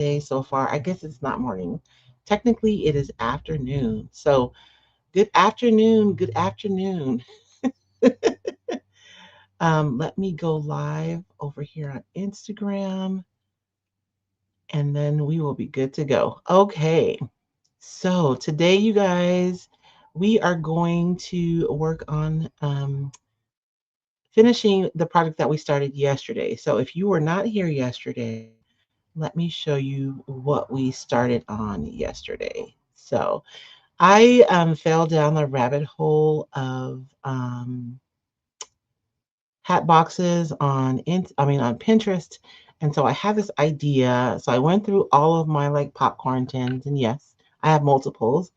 day so far. I guess it's not morning. Technically, it is afternoon. So, good afternoon. Good afternoon. Let me go live over here on Instagram and then we will be good to go. Okay. So, today, you guys, we are going to work on finishing the project that we started yesterday. So, if you were not here yesterday, let me show you what we started on yesterday. So I fell down the rabbit hole of hat boxes on Pinterest, and so I have this idea. So I went through all of my like popcorn tins, and yes, I have multiples,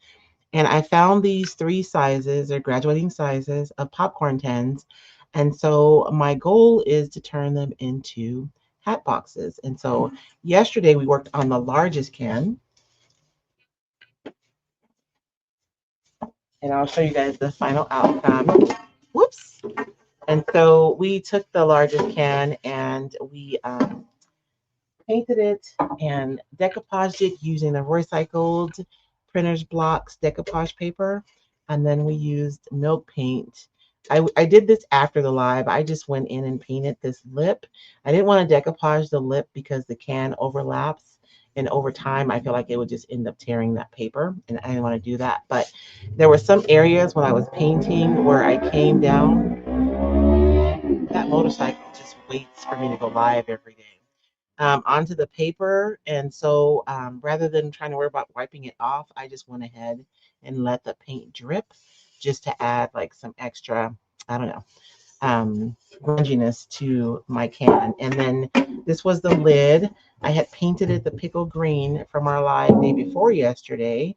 and I found these three sizes or graduating sizes of popcorn tins, and so my goal is to turn them into hat boxes. And so yesterday we worked on the largest can, and I'll show you guys the final outcome. Whoops. And so we took the largest can and we painted it and decoupaged it using the Roycycled printer's blocks decoupage paper. And then we used milk paint. I did this after the live. I just went in and painted this lip. I didn't want to decoupage the lip because the can overlaps. And over time, I feel like it would just end up tearing that paper. And I didn't want to do that. But there were some areas when I was painting where I came down. That motorcycle just waits for me to go live every day onto the paper. And so rather than trying to worry about wiping it off, I just went ahead and let the paint drip just to add like some extra, I don't know, grunginess to my can. And then this was the lid. I had painted it the pickle green from our live day before yesterday,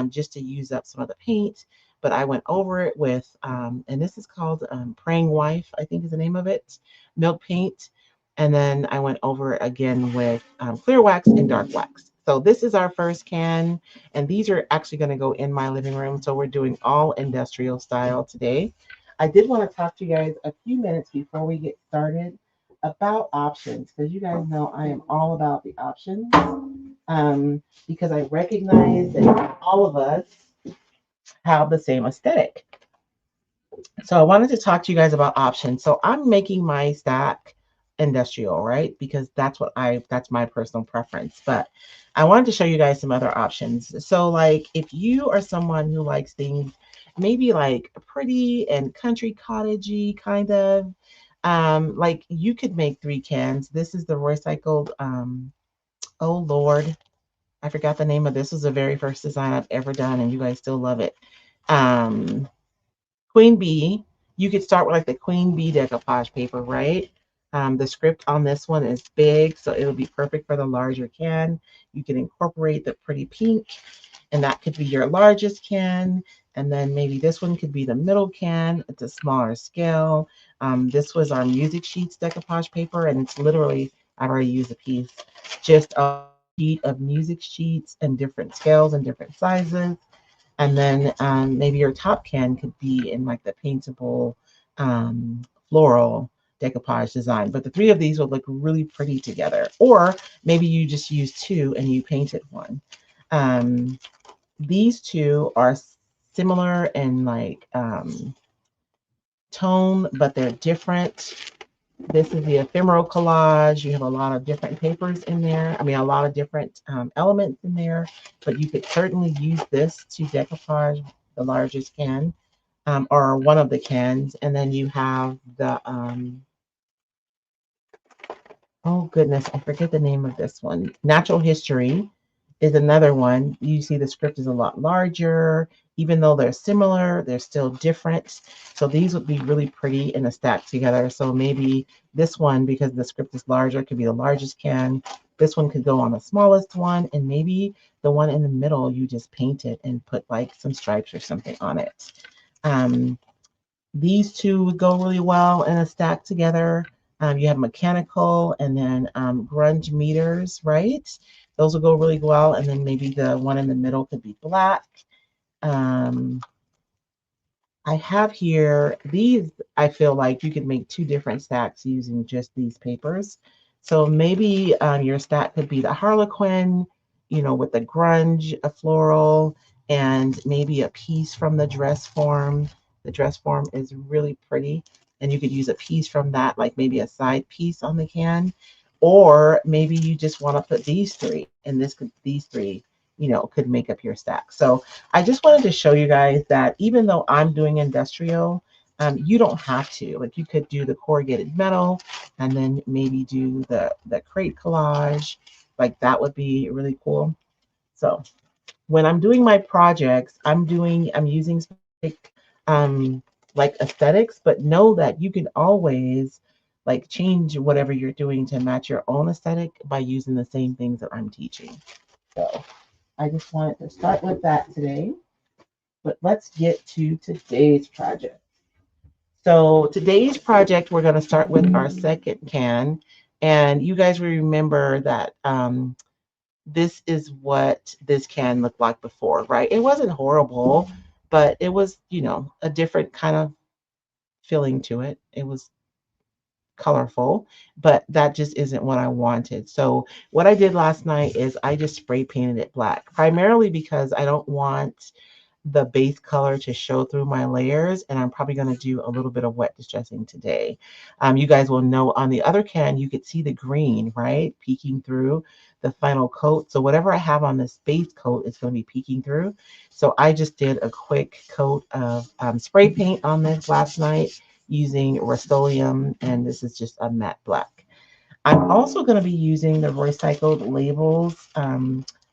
just to use up some of the paint. But I went over it with, and this is called Praying Wife, I think is the name of it, milk paint. And then I went over it again with clear wax and dark wax. So this is our first can, and these are actually going to go in my living room. So we're doing all industrial style today. I did want to talk to you guys a few minutes before we get started about options, because you guys know I am all about the options, because I recognize that all of us have the same aesthetic. So I wanted to talk to you guys about options. So I'm making my stack industrial, right? Because that's my personal preference. But I wanted to show you guys some other options. So like if you are someone who likes things maybe like pretty and country cottagey kind of, like you could make three cans. This is the recycled oh Lord, I forgot the name of this. This was the very first design I've ever done and you guys still love it. Um Queen bee, you could start with like the queen bee decoupage paper, right? The script on this one is big, so it'll be perfect for the larger can. You can incorporate the pretty pink, and that could be your largest can. And then maybe this one could be the middle can. It's a smaller scale. This was our music sheets decoupage paper, and it's literally, I've already used a piece, just a sheet of music sheets and different scales and different sizes. And then maybe your top can could be in like the paintable floral decoupage design. But the three of these would look really pretty together. Or maybe you just use two and you painted one. Um, these two are similar in like tone, but they're different. This is the ephemeral collage. You have a lot of different papers in there. I mean, a lot of different elements in there, but you could certainly use this to decoupage the largest can or one of the cans. And then you have the, oh goodness, I forget the name of this one. Natural History is another one. You see the script is a lot larger. Even though they're similar, they're still different. So these would be really pretty in a stack together. So maybe this one, because the script is larger, could be the largest can. This one could go on the smallest one. And maybe the one in the middle, you just paint it and put like some stripes or something on it. Um, these two would go really well in a stack together. You have mechanical and then grunge meters, right? Those will go really well. And then maybe the one in the middle could be black. Um, I have here these, I feel like you could make two different stacks using just these papers. So maybe your stack could be the Harlequin, with the grunge, a floral, and maybe a piece from the dress form. The dress form is really pretty, and you could use a piece from that, like maybe a side piece on the can, or maybe you just want to put these three, and these three, could make up your stack. So I just wanted to show you guys that even though I'm doing industrial, you don't have to. Like you could do the corrugated metal, and then maybe do the crate collage. Like that would be really cool. So when I'm doing my projects, I'm using specific like aesthetics, but know that you can always like change whatever you're doing to match your own aesthetic by using the same things that I'm teaching. So I just wanted to start with that today. But let's get to today's project. So today's project, we're going to start with our second can. And you guys will remember that this is what this can looked like before, right? It wasn't horrible, but it was, a different kind of feeling to it. It was colorful, but that just isn't what I wanted. So what I did last night is I just spray painted it black, primarily because I don't want the base color to show through my layers, and I'm probably going to do a little bit of wet distressing today. You guys will know on the other can, you could see the green, right, peeking through the final coat. So whatever I have on this base coat is going to be peeking through. So I just did a quick coat of spray paint on this last night using Rust-Oleum, and this is just a matte black. I'm also going to be using the Roycycled Labels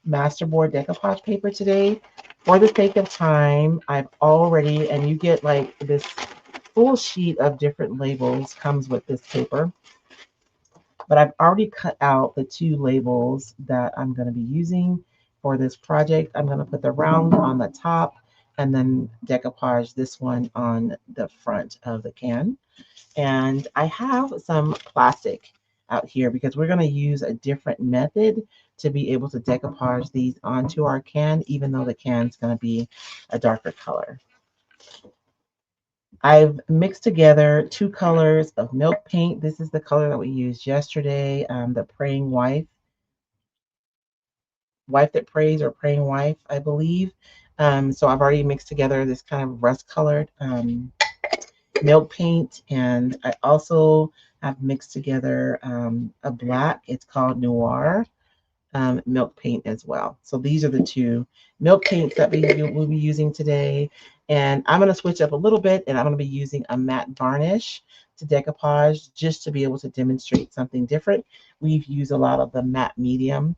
Masterboard decoupage paper today. For the sake of time, I've already, and you get like this full sheet of different labels comes with this paper, but I've already cut out the two labels that I'm going to be using for this project. I'm going to put the round on the top and then decoupage this one on the front of the can. And I have some plastic out here because we're going to use a different method to be able to decoupage these onto our can, even though the can's going to be a darker color. I've mixed together two colors of milk paint. This is the color that we used yesterday, the Praying Wife, Wife That Prays, or Praying Wife, I believe. So I've already mixed together this kind of rust colored milk paint, and I also have mixed together a black. It's called Noir milk paint as well. So these are the two milk paints that we'll be using today. And I'm going to switch up a little bit, and I'm going to be using a matte varnish to decoupage just to be able to demonstrate something different. We've used a lot of the matte medium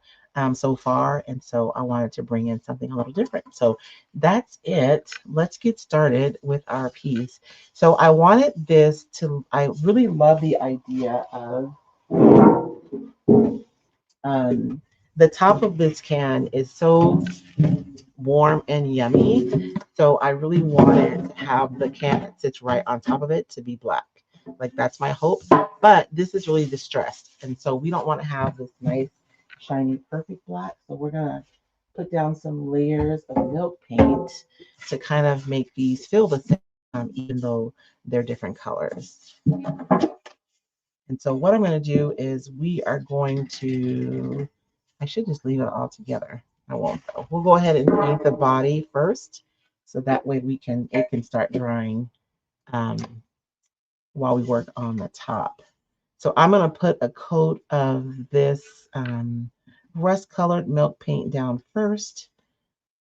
so far, and so I wanted to bring in something a little different. So that's it. Let's get started with our piece. So I wanted this to, I really love the idea of um, the top of this can is so warm and yummy. So I really wanted to have the can that sits right on top of it to be black. Like that's my hope. But this is really distressed. And so we don't want to have this nice, shiny, perfect black. So we're going to put down some layers of milk paint to kind of make these feel the same, even though they're different colors. And so what I'm going to do is we are going to, I should just leave it all together. I won't though. We'll go ahead and paint the body first. So that way it can start drying um, while we work on the top. So I'm going to put a coat of this rust colored milk paint down first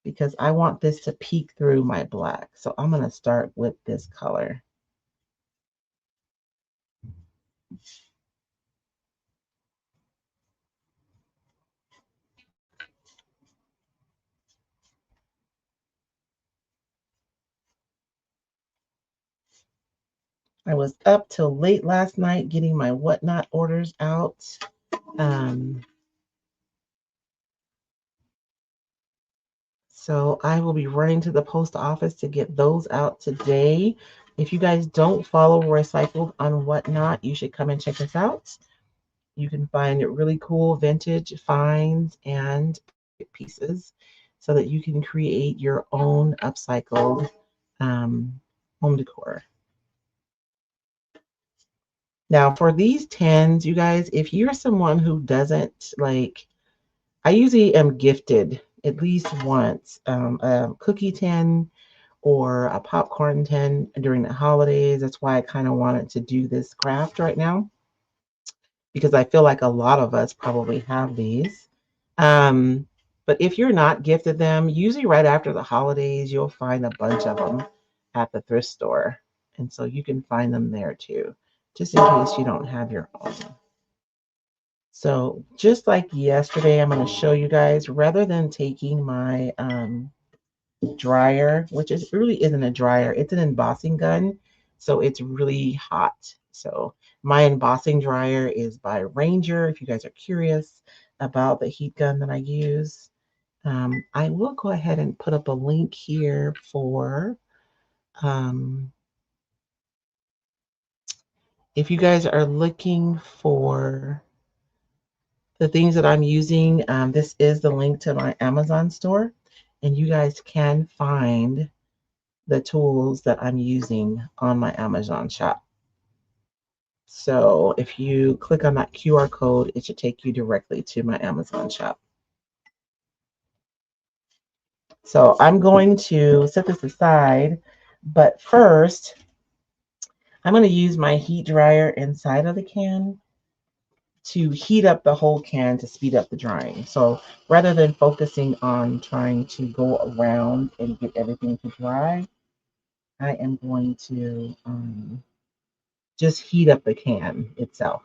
because I want this to peek through my black. So I'm going to start with this color. I was up till late last night getting my whatnot orders out. So I will be running to the post office to get those out today. If you guys don't follow Roycycled on Whatnot, you should come and check us out. You can find really cool vintage finds and pieces so that you can create your own upcycled home decor. Now for these tins, you guys, if you're someone who doesn't like, I usually am gifted at least once a cookie tin or a popcorn tin during the holidays. That's why I kind of wanted to do this craft right now, because I feel like a lot of us probably have these. Um, but if you're not gifted them, usually right after the holidays, you'll find a bunch of them at the thrift store. And so you can find them there too, just in case you don't have your own. So just like yesterday, I'm going to show you guys, rather than taking my dryer, which is really isn't a dryer, it's an embossing gun. So it's really hot. So my embossing dryer is by Ranger. If you guys are curious about the heat gun that I use, I will go ahead and put up a link here for if you guys are looking for the things that I'm using. This is the link to my Amazon store, and you guys can find the tools that I'm using on my Amazon shop. So if you click on that QR code, it should take you directly to my Amazon shop. So I'm going to set this aside, but first I'm going to use my heat dryer inside of the can to heat up the whole can to speed up the drying. So rather than focusing on trying to go around and get everything to dry, I am going to just heat up the can itself.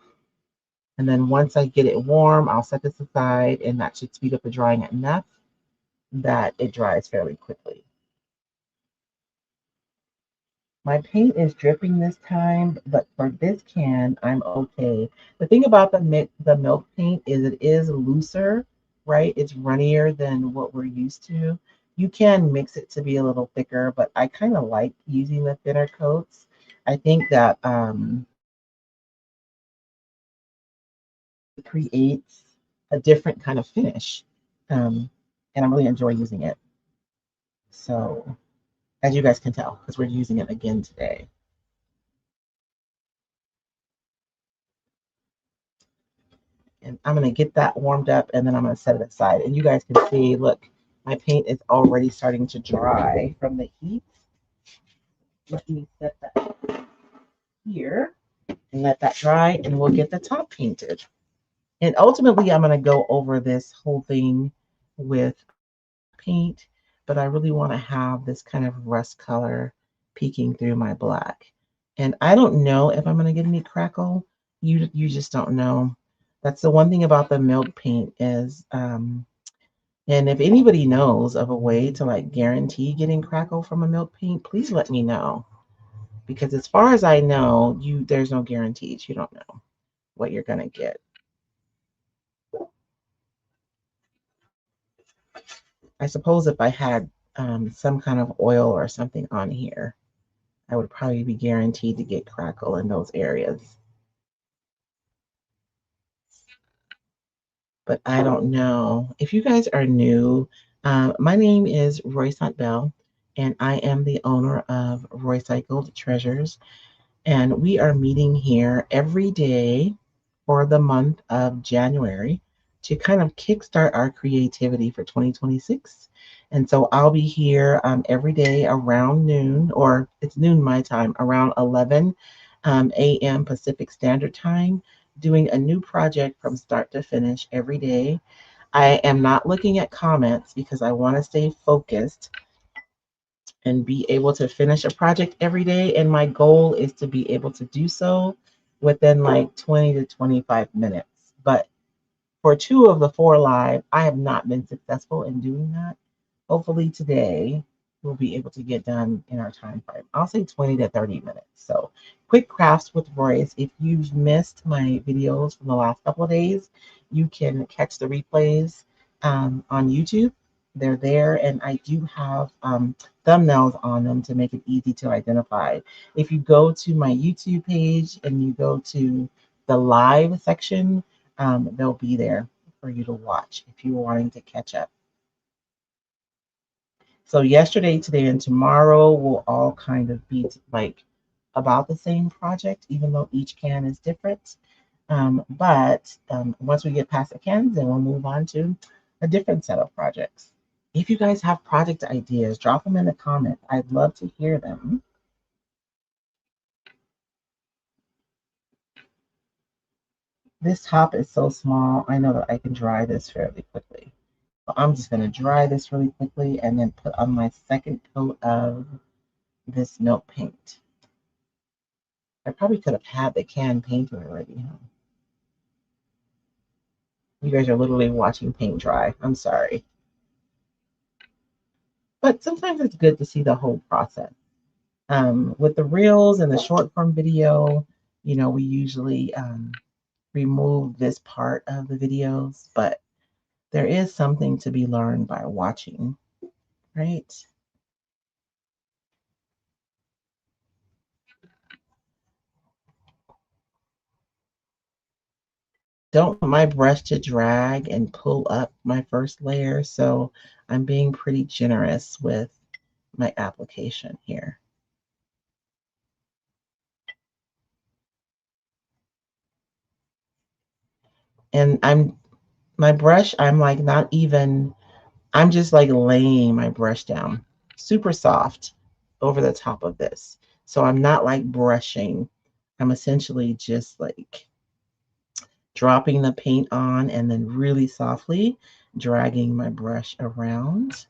And then once I get it warm, I'll set this aside, and that should speed up the drying enough that it dries fairly quickly. My paint is dripping this time, but for this can, I'm okay. The thing about the milk paint is it is looser, right? It's runnier than what we're used to. You can mix it to be a little thicker, but I kind of like using the thinner coats. I think that it creates a different kind of finish, and I really enjoy using it. So, as you guys can tell, because we're using it again today. And I'm going to get that warmed up, and then I'm going to set it aside. And you guys can see, look, my paint is already starting to dry from the heat. Let me set that here and let that dry, and we'll get the top painted. And ultimately, I'm going to go over this whole thing with paint, but I really want to have this kind of rust color peeking through my black. And I don't know if I'm going to get any crackle. You just don't know. That's the one thing about the milk paint is, and if anybody knows of a way to like guarantee getting crackle from a milk paint, please let me know. Because as far as I know, there's no guarantees. You don't know what you're gonna get. I suppose if I had some kind of oil or something on here, I would probably be guaranteed to get crackle in those areas. But I don't know. If you guys are new, my name is Roycycled, and I am the owner of Roycycled Treasures. And we are meeting here every day for the month of January to kind of kickstart our creativity for 2026. And so I'll be here every day around noon, or it's noon my time, around 11 a.m. Pacific Standard Time, doing a new project from start to finish every day. I am not looking at comments because I want to stay focused and be able to finish a project every day. And my goal is to be able to do so within like 20 to 25 minutes. But for two of the four live, I have not been successful in doing that. Hopefully today we'll be able to get done in our time frame. I'll say 20 to 30 minutes. So quick crafts with Royce. If you've missed my videos from the last couple of days, you can catch the replays on YouTube. They're there, and I do have thumbnails on them to make it easy to identify. If you go to my YouTube page and you go to the live section, they'll be there for you to watch if you're wanting to catch up. So yesterday, today, and tomorrow will all kind of be like about the same project, even though each can is different. But once we get past the cans, then we'll move on to a different set of projects. If you guys have project ideas, drop them in the comments. I'd love to hear them. This top is so small, I know that I can dry this fairly quickly. So I'm just going to dry this really quickly and then put on my second coat of this milk paint. I probably could have had the can painted already. Huh? You guys are literally watching paint dry. I'm sorry. But sometimes it's good to see the whole process. With the reels and the short form video, we usually remove this part of the videos, but there is something to be learned by watching, right? Don't want my brush to drag and pull up my first layer, so I'm being pretty generous with my application here. And my brush, I'm like not even, I'm just like laying my brush down super soft over the top of this. So I'm not like brushing. I'm essentially just like dropping the paint on and then really softly dragging my brush around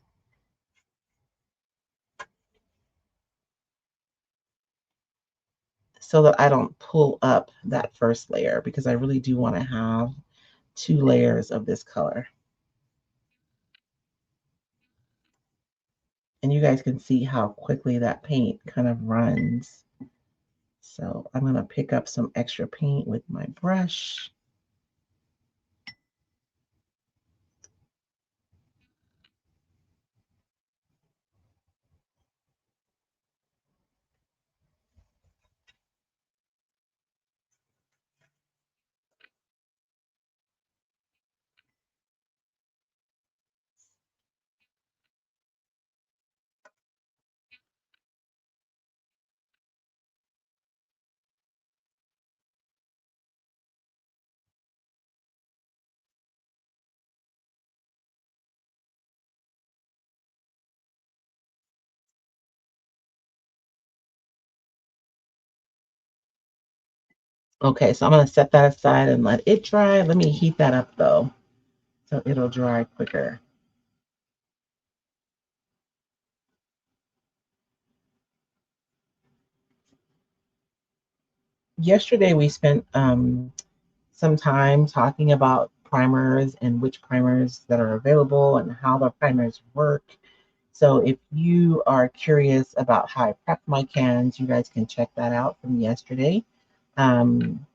so that I don't pull up that first layer, because I really do want to have two layers of this color. And you guys can see how quickly that paint kind of runs. So I'm going to pick up some extra paint with my brush. Okay, so I'm going to set that aside and let it dry. Let me heat that up though, so it'll dry quicker. Yesterday we spent some time talking about primers and which primers that are available and how the primers work. So if you are curious about how I prep my cans, you guys can check that out from yesterday. Um,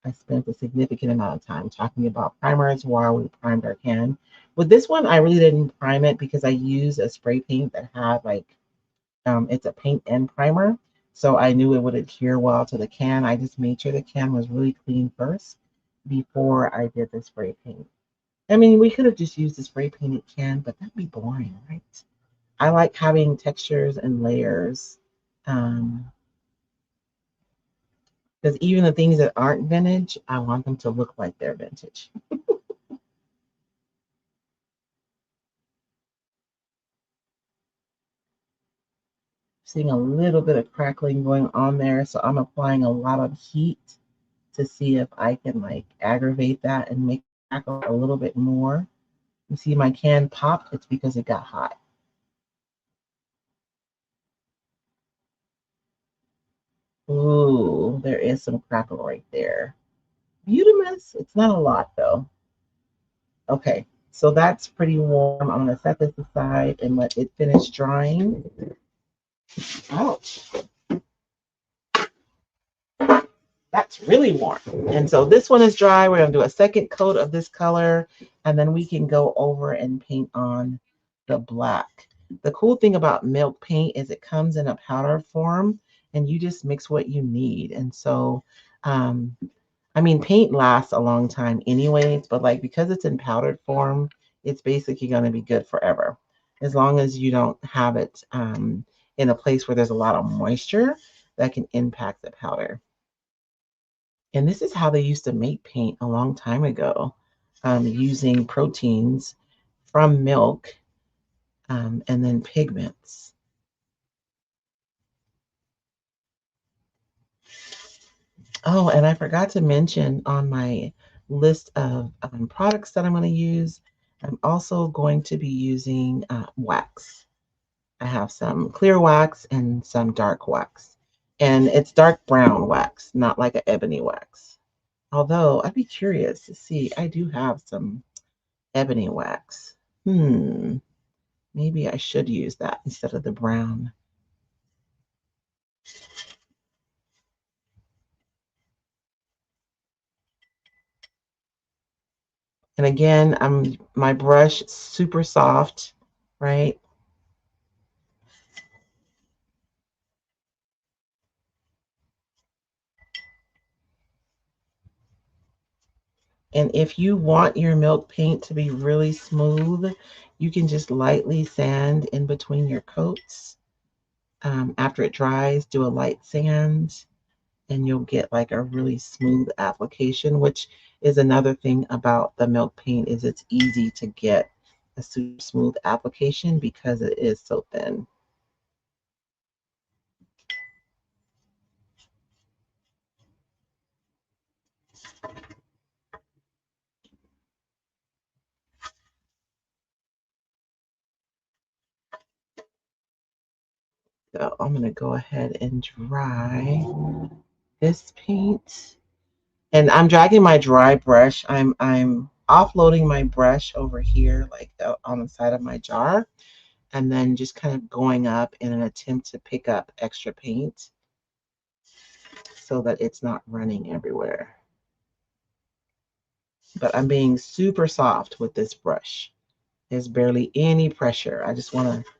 I spent a significant amount of time talking about primers while we primed our can. With this one, I really didn't prime it because I used a spray paint that had like, it's a paint and primer. So I knew it would adhere well to the can. I just made sure the can was really clean first before I did the spray paint. I mean, we could have just used the spray painted can, but that'd be boring, right? I like having textures and layers. Because even the things that aren't vintage, I want them to look like they're vintage. Seeing a little bit of crackling going on there, so I'm applying a lot of heat to see if I can like aggravate that and make it crackle a little bit more. You see my can pop, it's because it got hot. Ooh, there is some crackle right there. Butamus, it's not a lot though. Okay, so that's pretty warm. I'm gonna set this aside and let it finish drying. Ouch, that's really warm. And so this one is dry. We're gonna do a second coat of this color, and then we can go over and paint on the black. The cool thing about milk paint is it comes in a powder form, and you just mix what you need. And so, um, I mean, paint lasts a long time anyways, but like because it's in powdered form, it's basically going to be good forever. As long as you don't have it in a place where there's a lot of moisture, that can impact the powder. And this is how they used to make paint a long time ago, using proteins from milk, and then pigments. Oh, and I forgot to mention on my list of products that I'm going to use, I'm also going to be using wax. I have some clear wax and some dark wax. And it's dark brown wax, not like an ebony wax. Although I'd be curious to see, I do have some ebony wax. Maybe I should use that instead of the brown. And again, my brush super soft, right? And if you want your milk paint to be really smooth, you can just lightly sand in between your coats. After it dries, do a light sand and you'll get like a really smooth application, which is another thing about the milk paint is it's easy to get a super smooth application because it is so thin. So I'm gonna go ahead and dry this paint. And I'm dragging my dry brush. I'm offloading my brush over here, like on the side of my jar, and then just kind of going up in an attempt to pick up extra paint so that it's not running everywhere. But I'm being super soft with this brush. There's barely any pressure. I just want to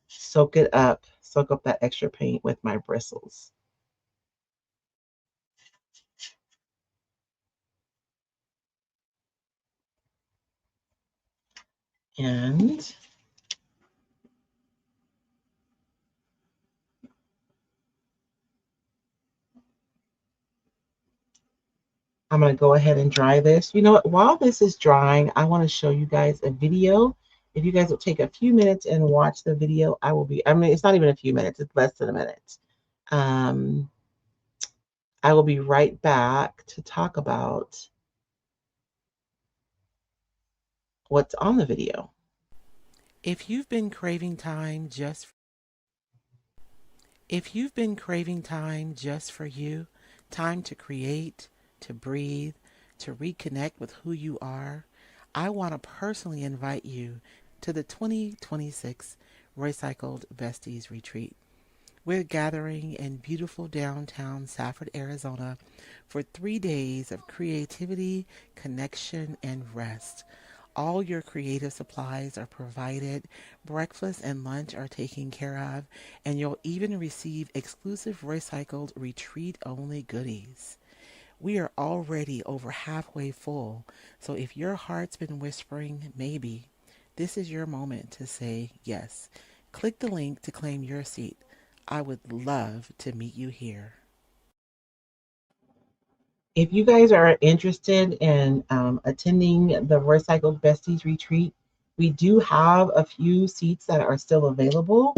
soak up that extra paint with my bristles. And I'm going to go ahead and dry this. You know what? While this is drying, I want to show you guys a video. If you guys will take a few minutes and watch the video, I mean, it's not even a few minutes, it's less than a minute. Um, I will be right back to talk about what's on the video. If you've been craving time just If you've been craving time just for you, time to create, to breathe, to reconnect with who you are, I want to personally invite you to the 2026 Roycycled Besties Retreat. We're gathering in beautiful downtown Safford, Arizona for 3 days of creativity, connection, and rest. All your creative supplies are provided, breakfast and lunch are taken care of, and you'll even receive exclusive recycled retreat only goodies. We are already over halfway full, so if your heart's been whispering maybe, this is your moment to say yes. Click the link to claim your seat. I would love to meet you here. If you guys are interested in attending the Recycled Besties Retreat, we do have a few seats that are still available.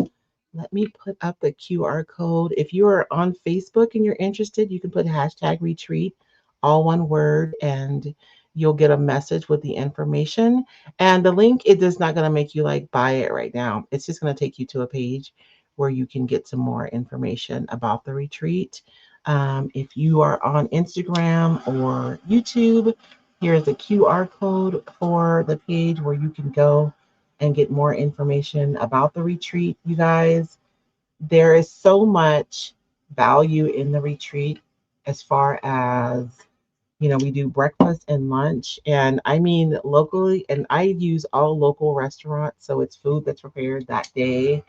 Let me put up the QR code. If you are on Facebook and you're interested, you can put hashtag retreat, all one word, and you'll get a message with the information. And the link, it is not going to make you like buy it right now. It's just going to take you to a page where you can get some more information about the retreat. If you are on Instagram or YouTube, here's the QR code for the page where you can go and get more information about the retreat. You guys, there is so much value in the retreat as far as, we do breakfast and lunch, and I mean locally, and I use all local restaurants, so it's food that's prepared that day,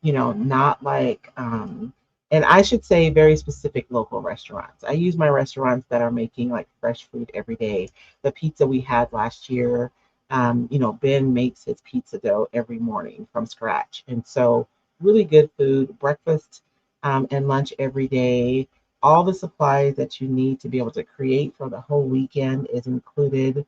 not like, and I should say very specific local restaurants. I use my restaurants that are making like fresh food every day. The pizza we had last year, Ben makes his pizza dough every morning from scratch. And so really good food, breakfast and lunch every day. All the supplies that you need to be able to create for the whole weekend is included.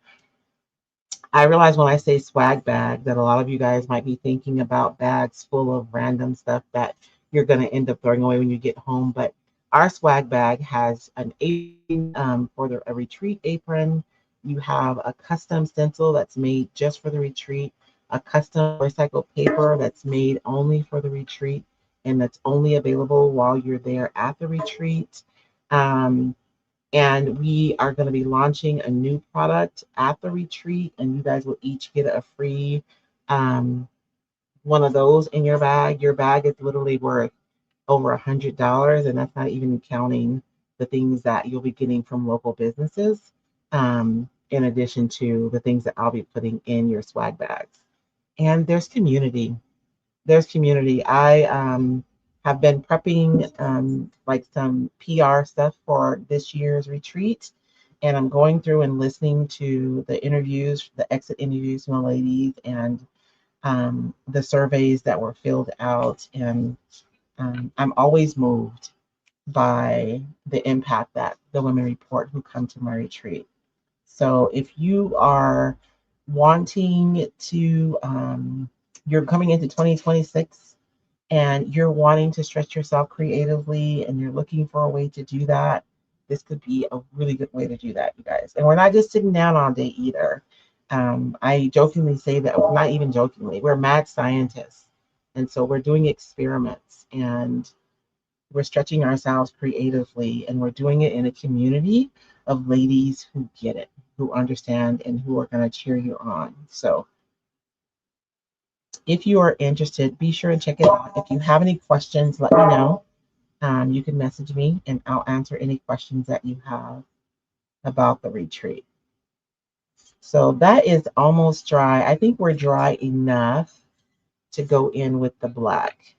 I realize when I say swag bag that a lot of you guys might be thinking about bags full of random stuff that you're going to end up throwing away when you get home. But our swag bag has an apron for a retreat apron. You have a custom stencil that's made just for the retreat, a custom recycled paper that's made only for the retreat and that's only available while you're there at the retreat. Um, and we are going to be launching a new product at the retreat, and you guys will each get a free um, one of those in your bag. Your bag is literally worth over $100, and that's not even counting the things that you'll be getting from local businesses, in addition to the things that I'll be putting in your swag bags. And there's community. There's community. I have been prepping like some PR stuff for this year's retreat, and I'm going through and listening to the interviews, the exit interviews from the ladies, and the surveys that were filled out. And I'm always moved by the impact that the women report who come to my retreat. So if you are wanting to, you're coming into 2026 and you're wanting to stretch yourself creatively and you're looking for a way to do that, this could be a really good way to do that, you guys. And we're not just sitting down all day either. I jokingly say that, well, not even jokingly, we're mad scientists. And so we're doing experiments and we're stretching ourselves creatively and we're doing it in a community of ladies who get it, who understand, and who are going to cheer you on. So if you are interested, be sure to check it out. If you have any questions, let me know. You can message me and I'll answer any questions that you have about the retreat. So that is almost dry. I think we're dry enough to go in with the black.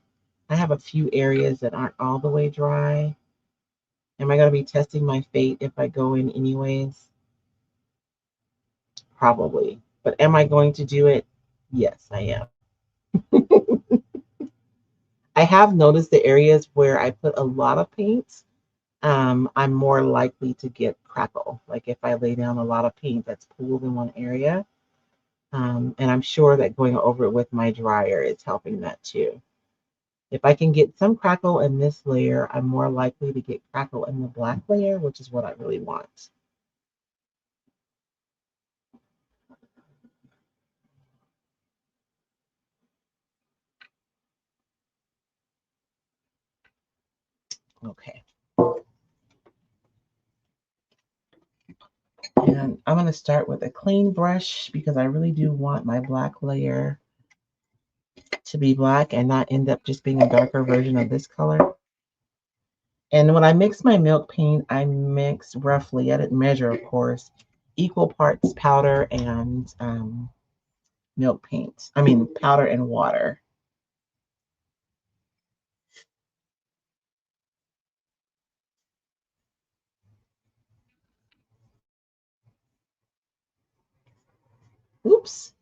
I have a few areas that aren't all the way dry. Am I going to be testing my fate if I go in anyways? Probably. But am I going to do it? Yes, I am. I have noticed the areas where I put a lot of paint, I'm more likely to get crackle. Like if I lay down a lot of paint that's pooled in one area. And I'm sure that going over it with my dryer is helping that too. If I can get some crackle in this layer, I'm more likely to get crackle in the black layer, which is what I really want. Okay. And I'm going to start with a clean brush because I really do want my black layer to be black and not end up just being a darker version of this color. And when I mix my milk paint, I mix roughly, I didn't measure, of course, equal parts powder and milk paint. I mean, powder and water. Oops.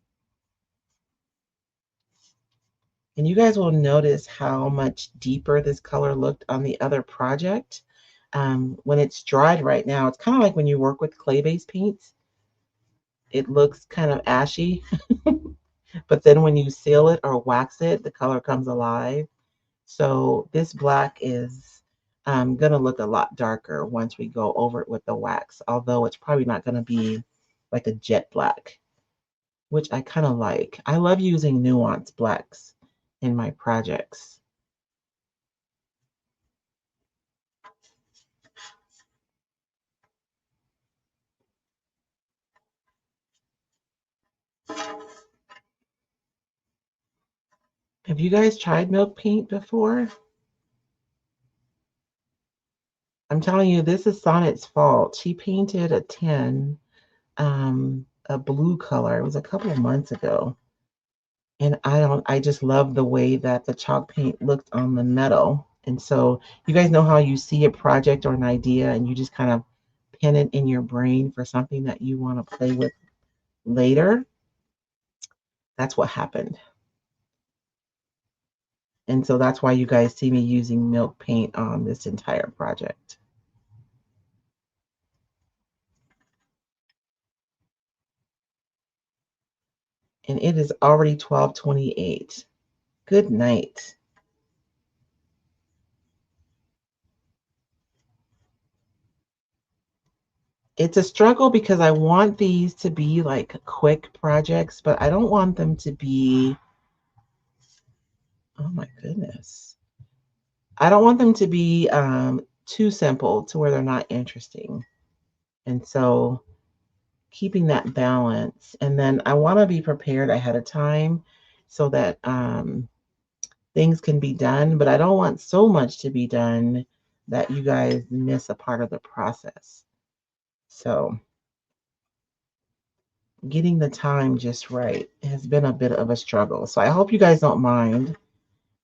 And you guys will notice how much deeper this color looked on the other project. When it's dried right now, it's kind of like when you work with clay-based paints. It looks kind of ashy, but then when you seal it or wax it, the color comes alive. So this black is going to look a lot darker once we go over it with the wax, although it's probably not going to be like a jet black, which I kind of like. I love using nuanced blacks in my projects. Have you guys tried milk paint before? I'm telling you, this is Sonnet's fault. She painted a tin, a blue color. It was a couple of months ago. And I just love the way that the chalk paint looked on the metal. And so you guys know how you see a project or an idea and you just kind of pin it in your brain for something that you want to play with later. That's what happened. And so that's why you guys see me using milk paint on this entire project. And it is already 12:28. Good night. It's a struggle because I want these to be like quick projects, but I don't want them to be, oh my goodness. I don't want them to be too simple to where they're not interesting. And so keeping that balance. And then I want to be prepared ahead of time so that things can be done, but I don't want so much to be done that you guys miss a part of the process. So getting the time just right has been a bit of a struggle. So I hope you guys don't mind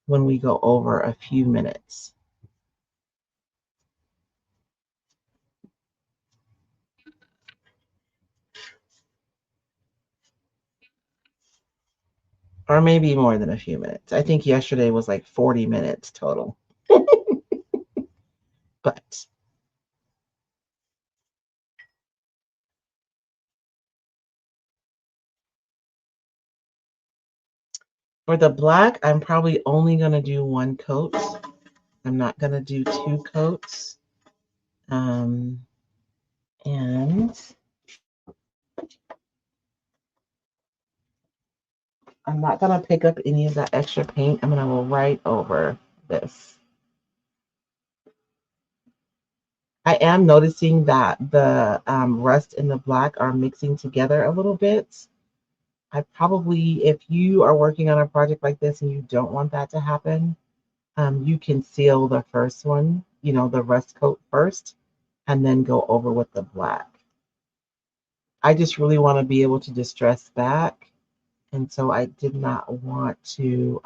when we go over a few minutes. Or maybe more than a few minutes. I think yesterday was like 40 minutes total. But for the black, I'm probably only going to do one coat. I'm not going to do two coats. Um, and I'm not going to pick up any of that extra paint. I'm going to go right over this. I am noticing that the rust and the black are mixing together a little bit. I probably, if you are working on a project like this and you don't want that to happen, you can seal the first one, the rust coat first, and then go over with the black. I just really want to be able to distress back. And so I did not want to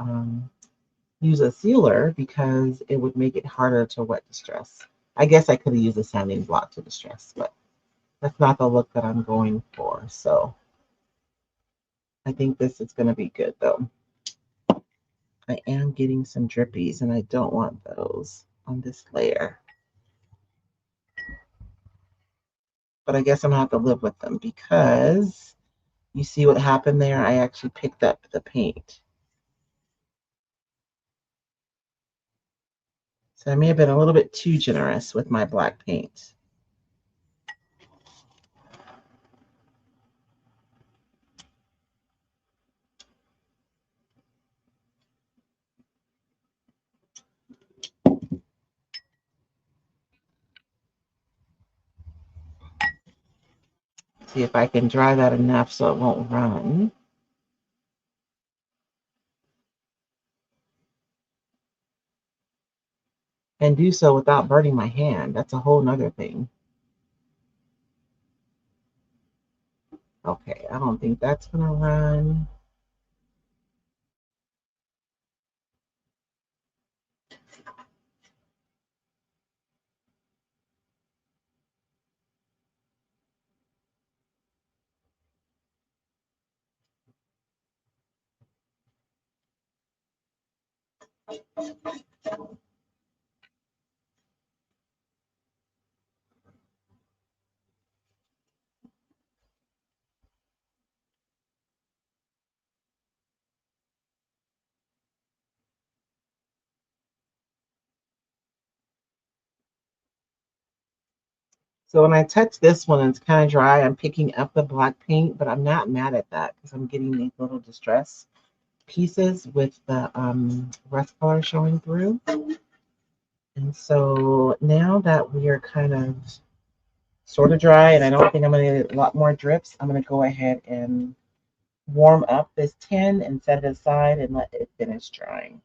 use a sealer because it would make it harder to wet distress. I guess I could have used a sanding block to distress, but that's not the look that I'm going for. So I think this is going to be good though. I am getting some drippies and I don't want those on this layer. But I guess I'm gonna have to live with them because you see what happened there? I actually picked up the paint. So I may have been a little bit too generous with my black paint. See if I can dry that enough so it won't run. And do so without burning my hand. That's a whole nother thing. Okay, I don't think that's gonna run. So when I touch this one and it's kind of dry, I'm picking up the black paint, but I'm not mad at that because I'm getting these little distress pieces with the rust color showing through. And so now that we are kind of sort of dry and I don't think I'm going to get a lot more drips, I'm going to go ahead and warm up this tin and set it aside and let it finish drying.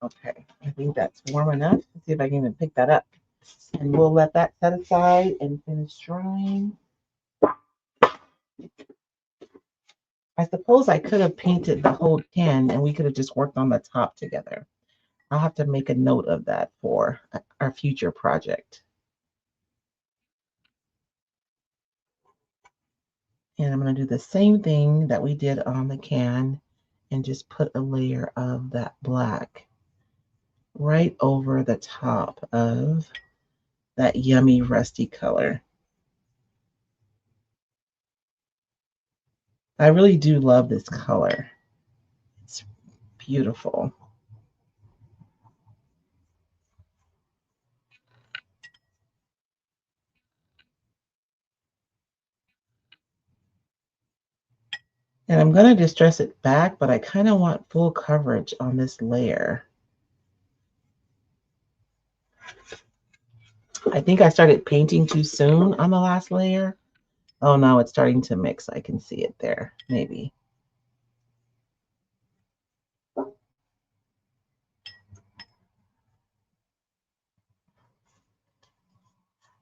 Okay, I think that's warm enough. Let's see if I can even pick that up. And we'll let that set aside and finish drying. I suppose I could have painted the whole can and we could have just worked on the top together. I'll have to make a note of that for our future project. And I'm going to do the same thing that we did on the can and just put a layer of that black right over the top of that yummy rusty color. I really do love this color. It's beautiful. And I'm going to distress it back, but I kind of want full coverage on this layer. I think I started painting too soon on the last layer. Oh no, it's starting to mix. I can see it there, maybe.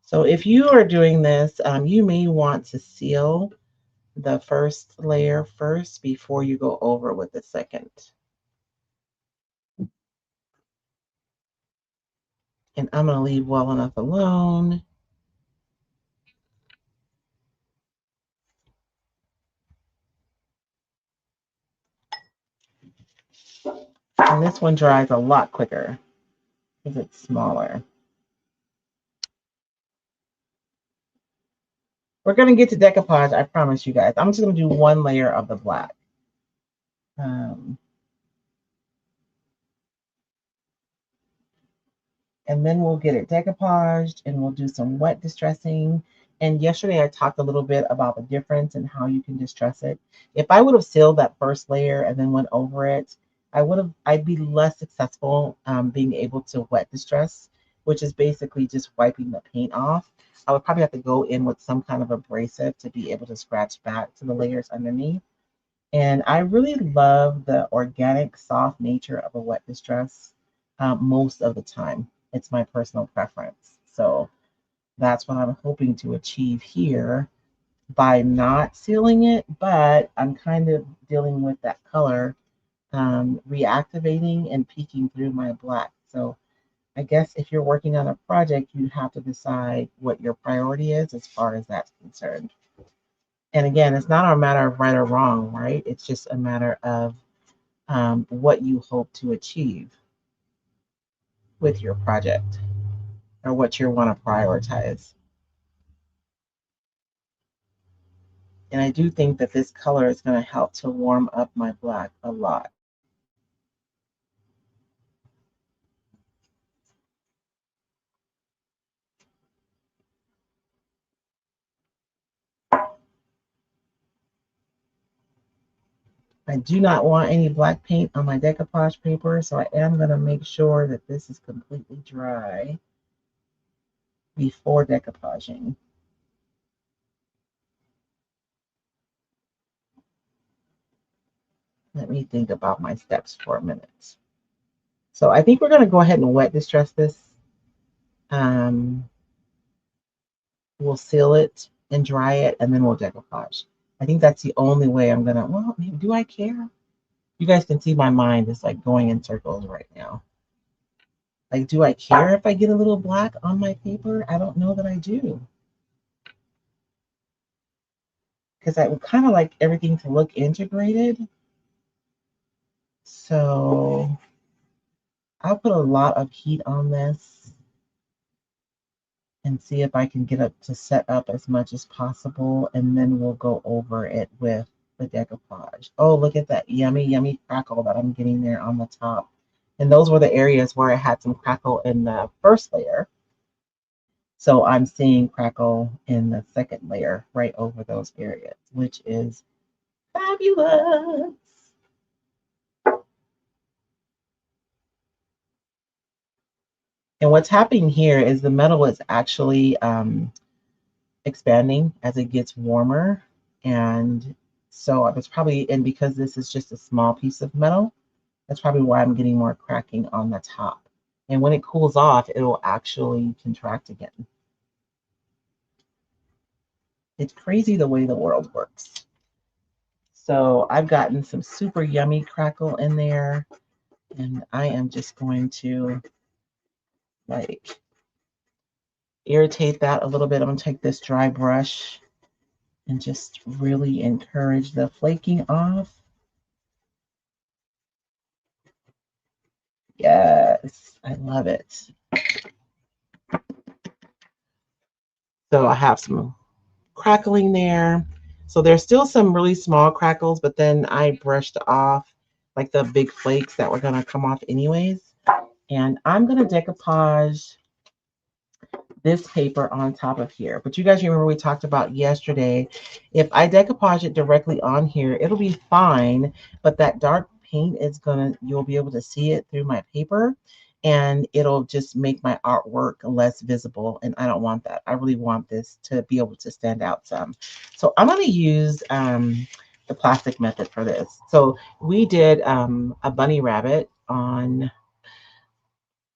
So if you are doing this, you may want to seal the first layer first before you go over with the second. And I'm going to leave well enough alone. And this one dries a lot quicker because it's smaller. We're going to get to decoupage, I promise you guys. I'm just going to do one layer of the black. And then we'll get it decoupaged and we'll do some wet distressing. And yesterday I talked a little bit about the difference and how you can distress it. If I would have sealed that first layer and then went over it, I'd be less successful being able to wet distress, which is basically just wiping the paint off. I would probably have to go in with some kind of abrasive to be able to scratch back to the layers underneath. And I really love the organic, soft nature of a wet distress most of the time. It's my personal preference. So that's what I'm hoping to achieve here by not sealing it, but I'm kind of dealing with that color reactivating and peeking through my black. So I guess if you're working on a project, you have to decide what your priority is as far as that's concerned. And again, it's not a matter of right or wrong, right? It's just a matter of what you hope to achieve with your project or what you want to prioritize. And I do think that this color is going to help to warm up my black a lot. I do not want any black paint on my decoupage paper, so I am going to make sure that this is completely dry before decoupaging. Let me think about my steps for a minute. So I think we're going to go ahead and wet distress this. We'll seal it and dry it, and then we'll decoupage. I think that's the only way I'm going to, well, maybe, do I care? You guys can see my mind is like going in circles right now. Like, do I care if I get a little black on my paper? I don't know that I do. Because I would kind of like everything to look integrated. So I'll put a lot of heat on this and see if I can get it to set up as much as possible. And then we'll go over it with the decoupage. Oh, look at that yummy, yummy crackle that I'm getting there on the top. And those were the areas where I had some crackle in the first layer. So I'm seeing crackle in the second layer right over those areas, which is fabulous. And what's happening here is the metal is actually expanding as it gets warmer. And so it's probably, and because this is just a small piece of metal, that's probably why I'm getting more cracking on the top. And when it cools off, it will actually contract again. It's crazy the way the world works. So I've gotten some super yummy crackle in there, and I am just going to like irritate that a little bit. I'm going to take this dry brush and just really encourage the flaking off. Yes, I love it. So I have some crackling there. So there's still some really small crackles, but then I brushed off like the big flakes that were going to come off anyways. And I'm going to decoupage this paper on top of here. But you guys remember we talked about yesterday, if I decoupage it directly on here, it'll be fine, but that dark paint is you'll be able to see it through my paper, and it'll just make my artwork less visible, and I don't want that. I really want this to be able to stand out some. So I'm going to use the plastic method for this. So we did a bunny rabbit on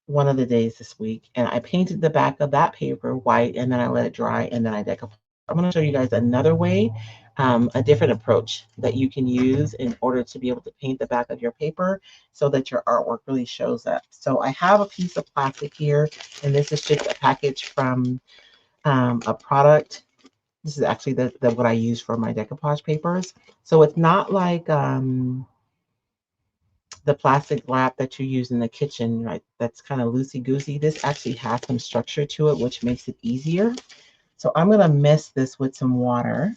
one of the days this week, and I painted the back of that paper white, and then I let it dry, and then I decoupage. I'm going to show you guys another way, a different approach that you can use in order to be able to paint the back of your paper so that your artwork really shows up. So I have a piece of plastic here, and this is just a package from a product. This is actually the what I use for my decoupage papers. So it's not like the plastic wrap that you use in the kitchen, right? That's kind of loosey goosey. This actually has some structure to it, which makes it easier. So I'm going to mist this with some water.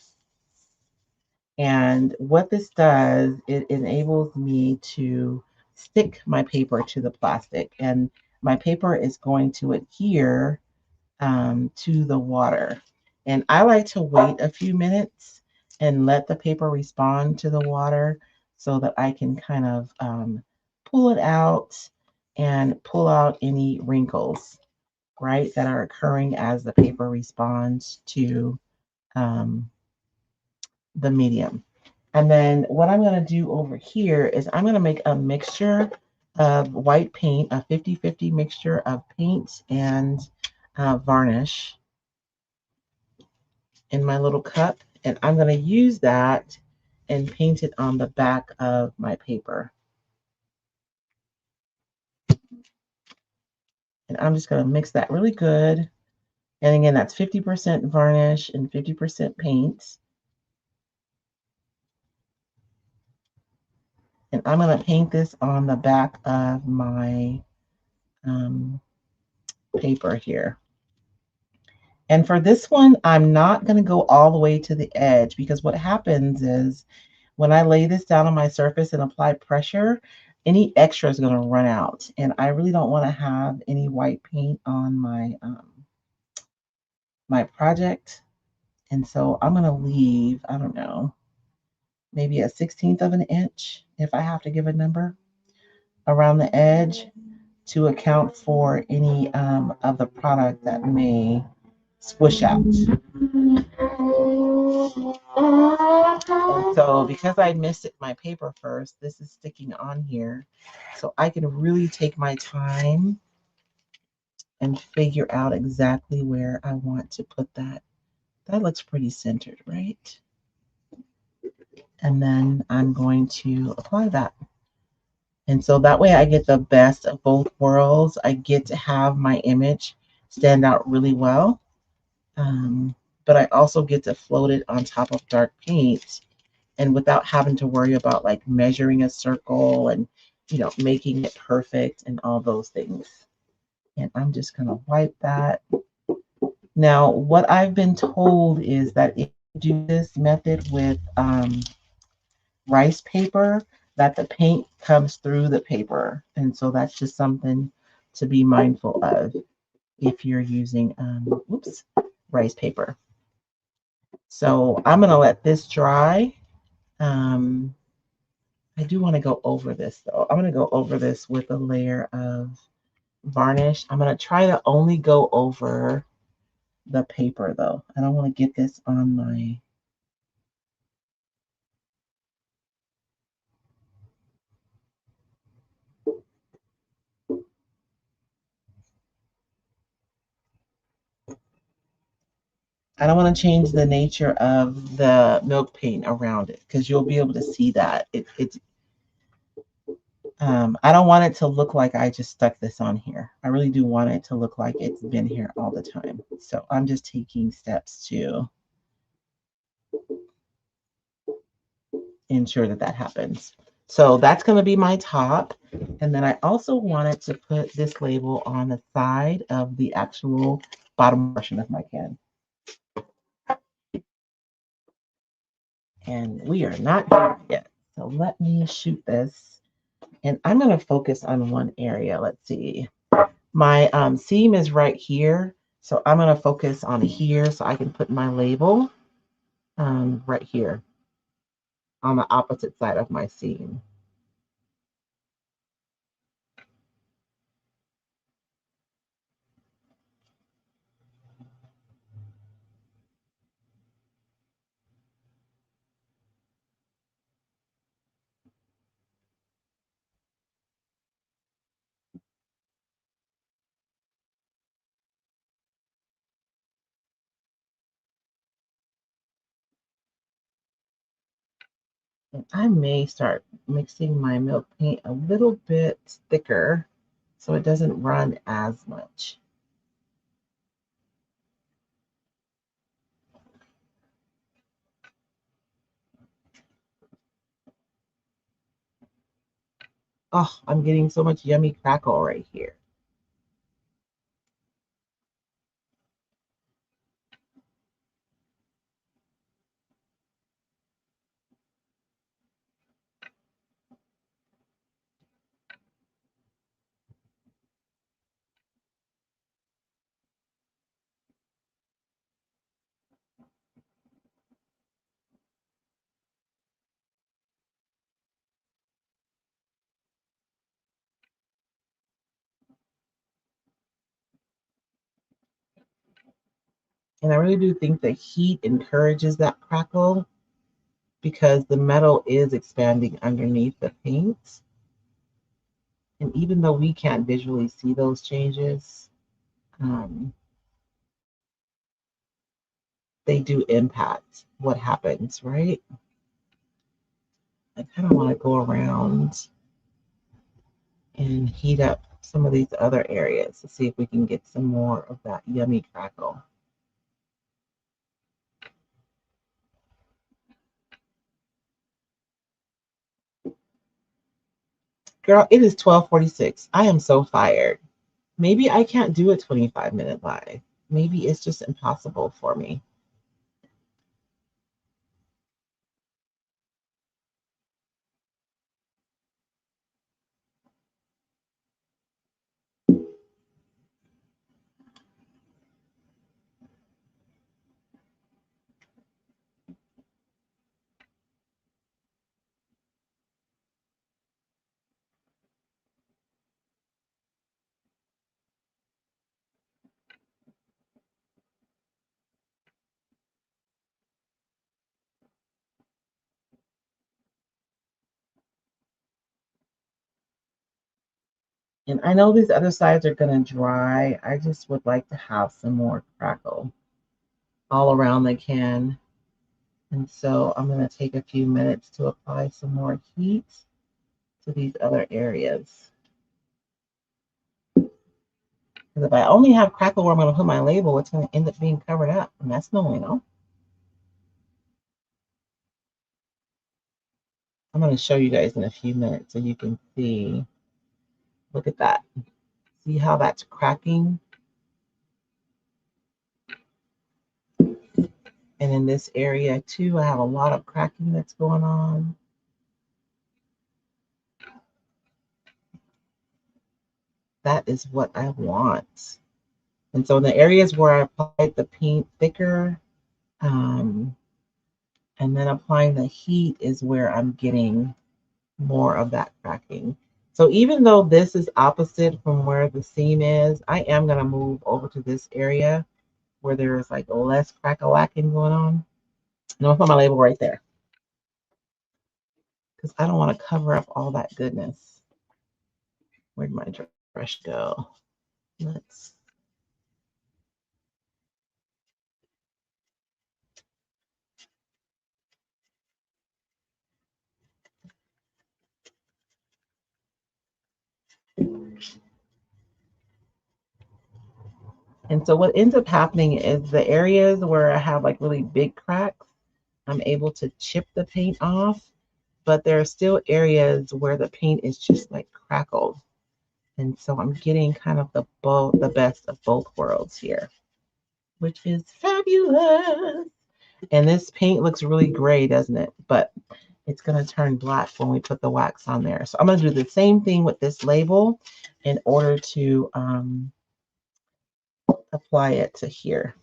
And what this does, it enables me to stick my paper to the plastic. And my paper is going to adhere to the water. And I like to wait a few minutes and let the paper respond to the water so that I can kind of pull it out and pull out any wrinkles, right, that are occurring as the paper responds to um, the medium. And then what I'm going to do over here is I'm going to make a mixture of white paint, a 50-50 mixture of paint and varnish in my little cup, and I'm going to use that and paint it on the back of my paper. And I'm just going to mix that really good. And again, that's 50% varnish and 50% paint. And I'm going to paint this on the back of my paper here. And for this one, I'm not going to go all the way to the edge, because what happens is when I lay this down on my surface and apply pressure, any extra is going to run out. And I really don't want to have any white paint on my project. And so I'm going to leave, I don't know, maybe a 1/16 of an inch, if I have to give a number, around the edge to account for any of the product that may squish out. And so because I misted my paper first, this is sticking on here. So I can really take my time and figure out exactly where I want to put that. That looks pretty centered, right? And then I'm going to apply that. And so that way I get the best of both worlds. I get to have my image stand out really well. But I also get to float it on top of dark paint, and without having to worry about like measuring a circle and making it perfect and all those things. And I'm just going to wipe that. Now, what I've been told is that if you do this method with rice paper, that the paint comes through the paper. And so that's just something to be mindful of if you're using rice paper. So I'm going to let this dry. I do want to go over this though. I'm going to go over this with a layer of varnish. I'm going to try to only go over the paper though. I don't want to get this on my I don't want to change the nature of the milk paint around it because you'll be able to see that. I don't want it to look like I just stuck this on here. I really do want it to look like it's been here all the time. So I'm just taking steps to ensure that that happens. So that's going to be my top. And then I also wanted to put this label on the side of the actual bottom portion of my can. And we are not here yet. So let me shoot this. And I'm going to focus on one area. Let's see. My seam is right here. So I'm going to focus on here so I can put my label right here on the opposite side of my seam. And I may start mixing my milk paint a little bit thicker so it doesn't run as much. Oh, I'm getting so much yummy crackle right here. And I really do think the heat encourages that crackle because the metal is expanding underneath the paint. And even though we can't visually see those changes, um, they do impact what happens, right? I kind of want to go around and heat up some of these other areas to see if we can get some more of that yummy crackle. Girl, it is 12:46. I am so fired. Maybe I can't do a 25-minute live. Maybe it's just impossible for me. And I know these other sides are going to dry. I just would like to have some more crackle all around the can. And so I'm going to take a few minutes to apply some more heat to these other areas. Because if I only have crackle where I'm going to put my label, it's going to end up being covered up. And that's no bueno. I'm going to show you guys in a few minutes so you can see. Look at that. See how that's cracking? And in this area too, I have a lot of cracking that's going on. That is what I want. And so in the areas where I applied the paint thicker, and then applying the heat is where I'm getting more of that cracking. So even though this is opposite from where the seam is, I am going to move over to this area where there's like less crack-a-lacking going on. And I'll put my label right there because I don't want to cover up all that goodness. Where'd my brush go? Let's And so what ends up happening is the areas where I have like really big cracks, I'm able to chip the paint off, but there are still areas where the paint is just like crackled. And so I'm getting kind of the best of both worlds here, which is fabulous. And this paint looks really gray, doesn't it? But it's going to turn black when we put the wax on there. So I'm going to do the same thing with this label in order to apply it to here.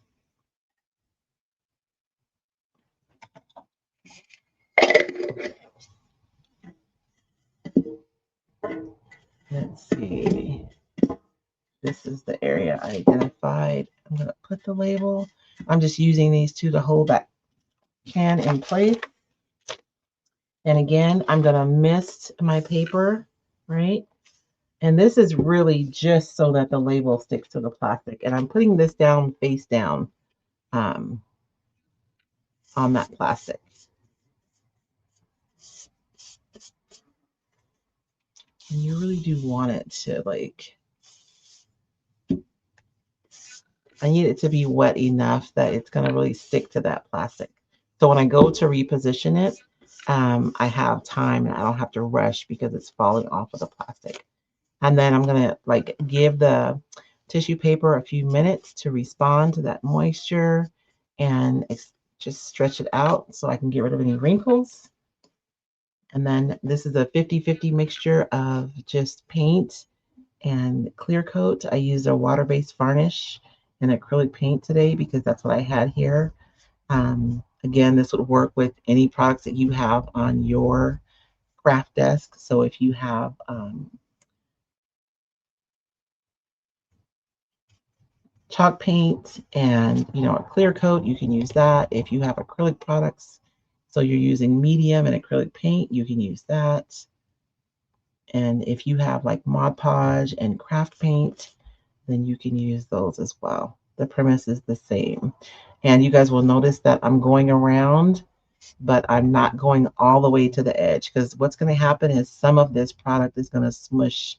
Let's see. This is the area I identified. I'm going to put the label. I'm just using these two to hold that can in place. And again, I'm going to mist my paper, right? And this is really just so that the label sticks to the plastic. And I'm putting this down face down on that plastic. And you really do want it to like, I need it to be wet enough that it's going to really stick to that plastic. So when I go to reposition it, I have time and I don't have to rush because it's falling off of the plastic. And then I'm going to like give the tissue paper a few minutes to respond to that moisture and just stretch it out so I can get rid of any wrinkles. And then this is a 50-50 mixture of just paint and clear coat. I used a water-based varnish and acrylic paint today because that's what I had here. Again, this would work with any products that you have on your craft desk. So if you have chalk paint and a clear coat, you can use that. If you have acrylic products, so you're using medium and acrylic paint, you can use that. And if you have like Mod Podge and craft paint, then you can use those as well. The premise is the same. And you guys will notice that I'm going around, but I'm not going all the way to the edge, because what's going to happen is some of this product is going to smush,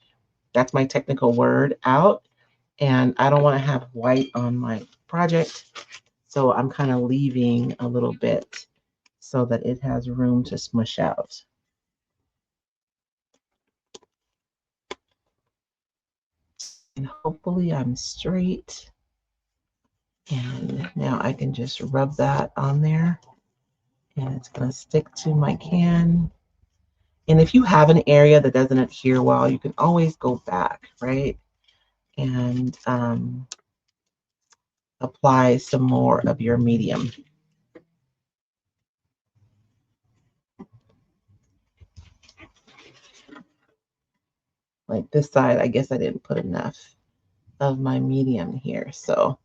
that's my technical word, out. And I don't want to have white on my project. So I'm kind of leaving a little bit so that it has room to smush out. And hopefully I'm straight. And now I can just rub that on there and it's going to stick to my can. And if you have an area that doesn't adhere well, you can always go back, right? And apply some more of your medium. Like this side, I guess I didn't put enough of my medium here. So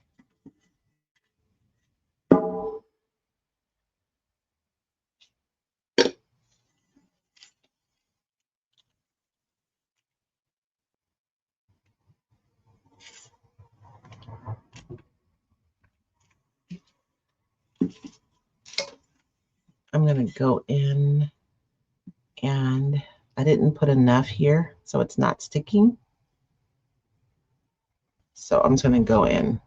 I'm going to go in, and I didn't put enough here, so it's not sticking. So I'm just going to go in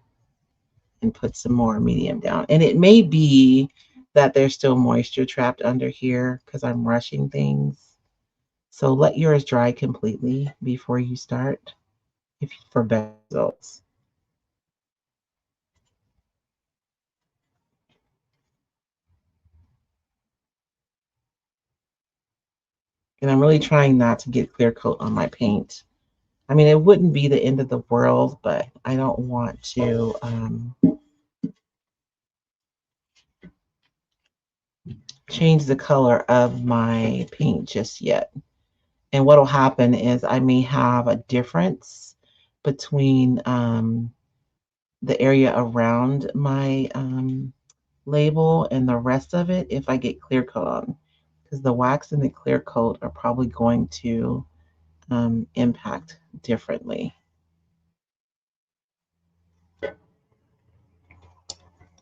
and put some more medium down. And it may be that there's still moisture trapped under here because I'm rushing things. So let yours dry completely before you start for better results. And I'm really trying not to get clear coat on my paint. I mean, it wouldn't be the end of the world, but I don't want to change the color of my paint just yet. And what will happen is I may have a difference between the area around my label and the rest of it if I get clear coat on, because the wax and the clear coat are probably going to impact differently.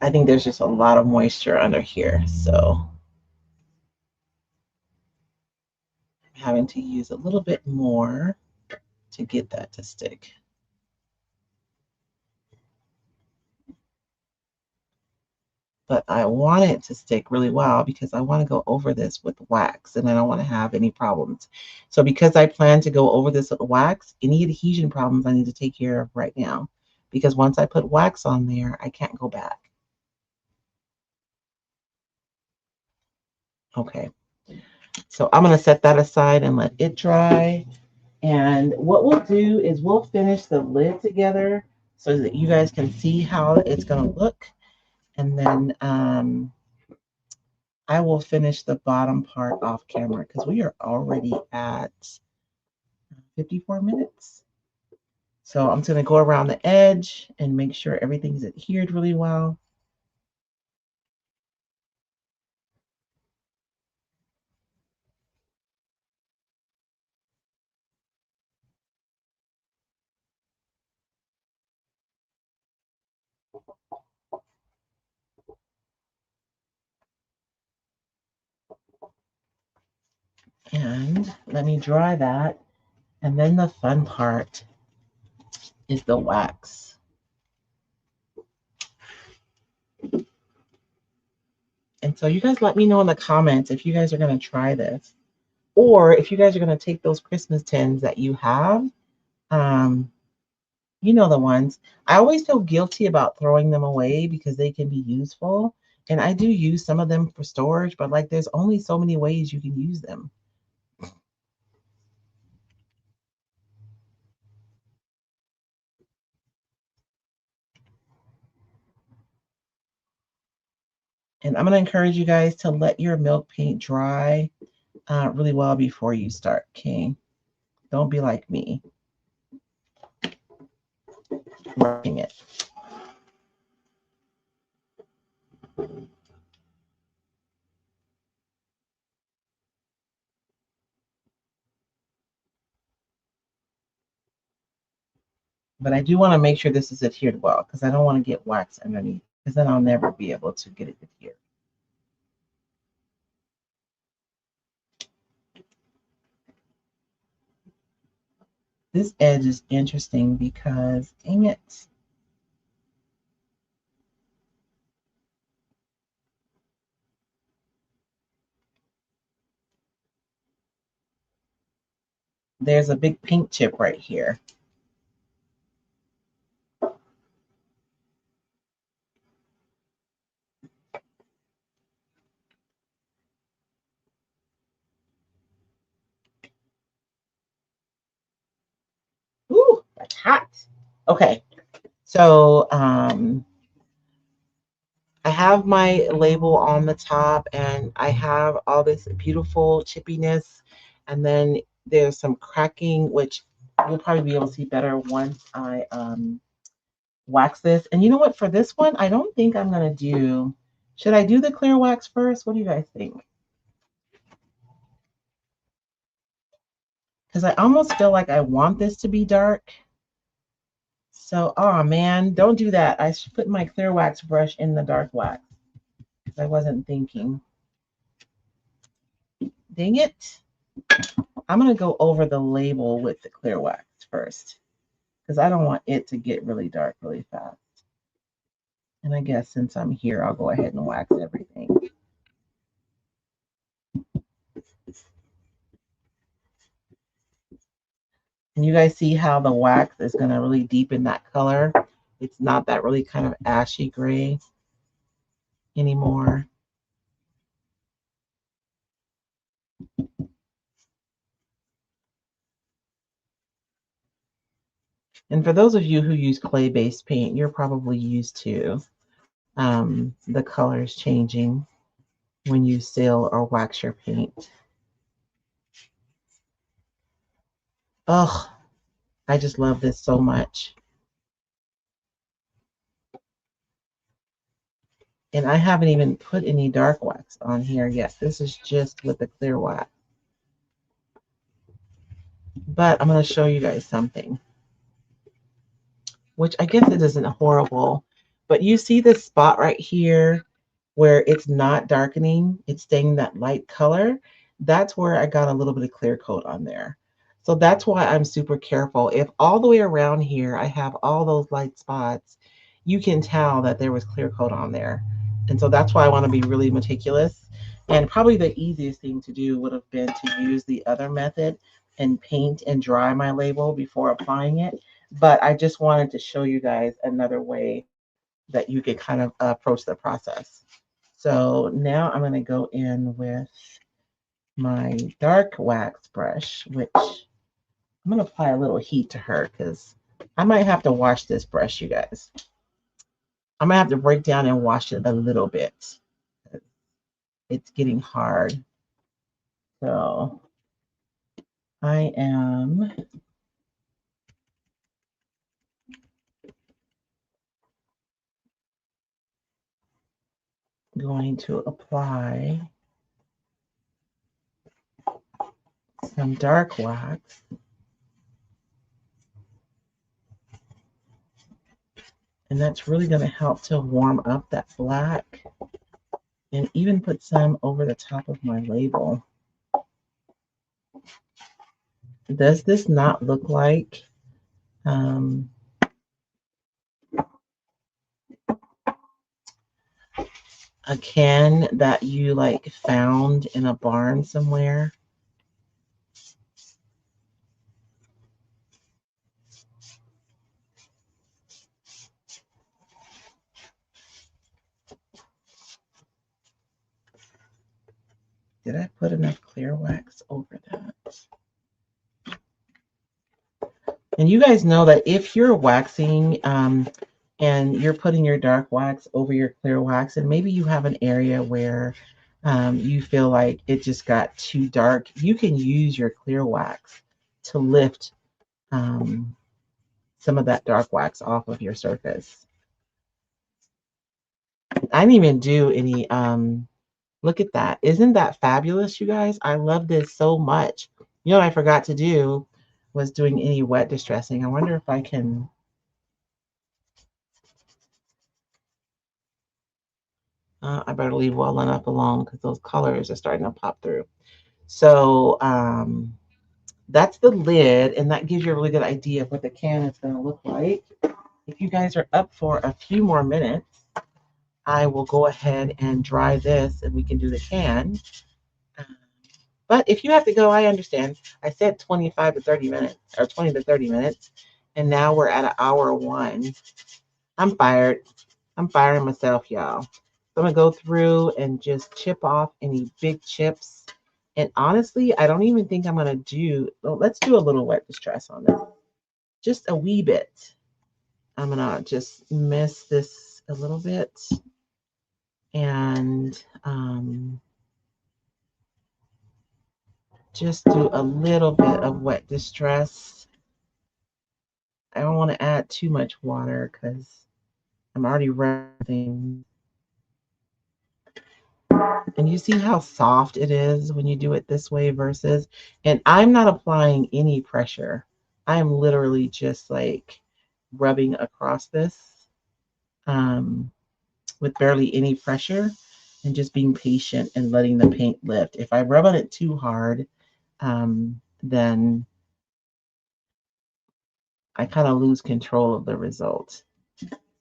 I think there's just a lot of moisture under here, so I'm having to use a little bit more to get that to stick. but I want it to stick really well because I want to go over this with wax and I don't want to have any problems. So because I plan to go over this with wax, any adhesion problems I need to take care of right now, because once I put wax on there, I can't go back. Okay, so I'm going to set that aside and let it dry. And what we'll do is we'll finish the lid together so that you guys can see how it's going to look. And then I will finish the bottom part off camera because we are already at 54 minutes. So I'm just going to go around the edge and make sure everything's adhered really well. And let me dry that. And then the fun part is the wax. And so you guys let me know in the comments if you guys are going to try this, or if you guys are going to take those Christmas tins that you have. Um, you know the ones. I always feel guilty about throwing them away because they can be useful. And I do use some of them for storage, but like there's only so many ways you can use them. And I'm going to encourage you guys to let your milk paint dry really well before you start, King. Don't be like me, rushing it. But I do want to make sure this is adhered well because I don't want to get wax underneath because then I'll never be able to get it adhered. This edge is interesting because, dang it, there's a big pink chip right here. Ooh, that's hot. Okay, so I have my label on the top and I have all this beautiful chippiness, and then there's some cracking, which you'll probably be able to see better once I wax this. And you know what, for this one, I don't think I'm gonna do, should I do the clear wax first? What do you guys think? Because I almost feel like I want this to be dark. So, oh man, don't do that. I should put my clear wax brush in the dark wax because I wasn't thinking. Dang it. I'm going to go over the label with the clear wax first because I don't want it to get really dark really fast. And I guess since I'm here, I'll go ahead and wax everything. And you guys see how the wax is going to really deepen that color. It's not that really kind of ashy gray anymore. And for those of you who use clay-based paint, you're probably used to the colors changing when you seal or wax your paint. Oh, I just love this so much. And I haven't even put any dark wax on here yet. This is just with the clear wax. But I'm going to show you guys something, which I guess it isn't horrible. But you see this spot right here where it's not darkening, it's staying that light color. That's where I got a little bit of clear coat on there. So that's why I'm super careful. If all the way around here I have all those light spots, you can tell that there was clear coat on there. And so that's why I want to be really meticulous. And probably the easiest thing to do would have been to use the other method and paint and dry my label before applying it. But I just wanted to show you guys another way that you could kind of approach the process. So now I'm going to go in with my dark wax brush, which I'm going to apply a little heat to her because I might have to wash this brush, you guys. I'm going to have to break down and wash it a little bit. It's getting hard. So I am going to apply some dark wax. And that's really going to help to warm up that black and even put some over the top of my label. Does this not look like um, a can that you like found in a barn somewhere? Did I put enough clear wax over that? And you guys know that if you're waxing and you're putting your dark wax over your clear wax, and maybe you have an area where you feel like it just got too dark, you can use your clear wax to lift some of that dark wax off of your surface. I didn't even do any, look at that. Isn't that fabulous, you guys? I love this so much. You know what I forgot to do was doing any wet distressing. I wonder if I can. I better leave well enough alone because those colors are starting to pop through. So that's the lid, and that gives you a really good idea of what the can is going to look like. If you guys are up for a few more minutes, I will go ahead and dry this and we can do the can. But if you have to go, I understand. I said 25 to 30 minutes or 20 to 30 minutes, and now we're at an hour one. I'm fired. I'm firing myself, y'all. So I'm going to go through and just chip off any big chips. And honestly, I don't even think I'm going to do, well, let's do a little wet distress on this. Just a wee bit. I'm going to just mist this a little bit. And just do a little bit of wet distress. I don't want to add too much water because I'm already rubbing. And you see how soft it is when you do it this way versus, and I'm not applying any pressure. I am literally just like rubbing across this with barely any pressure and just being patient and letting the paint lift. If I rub on it too hard, then I kind of lose control of the result.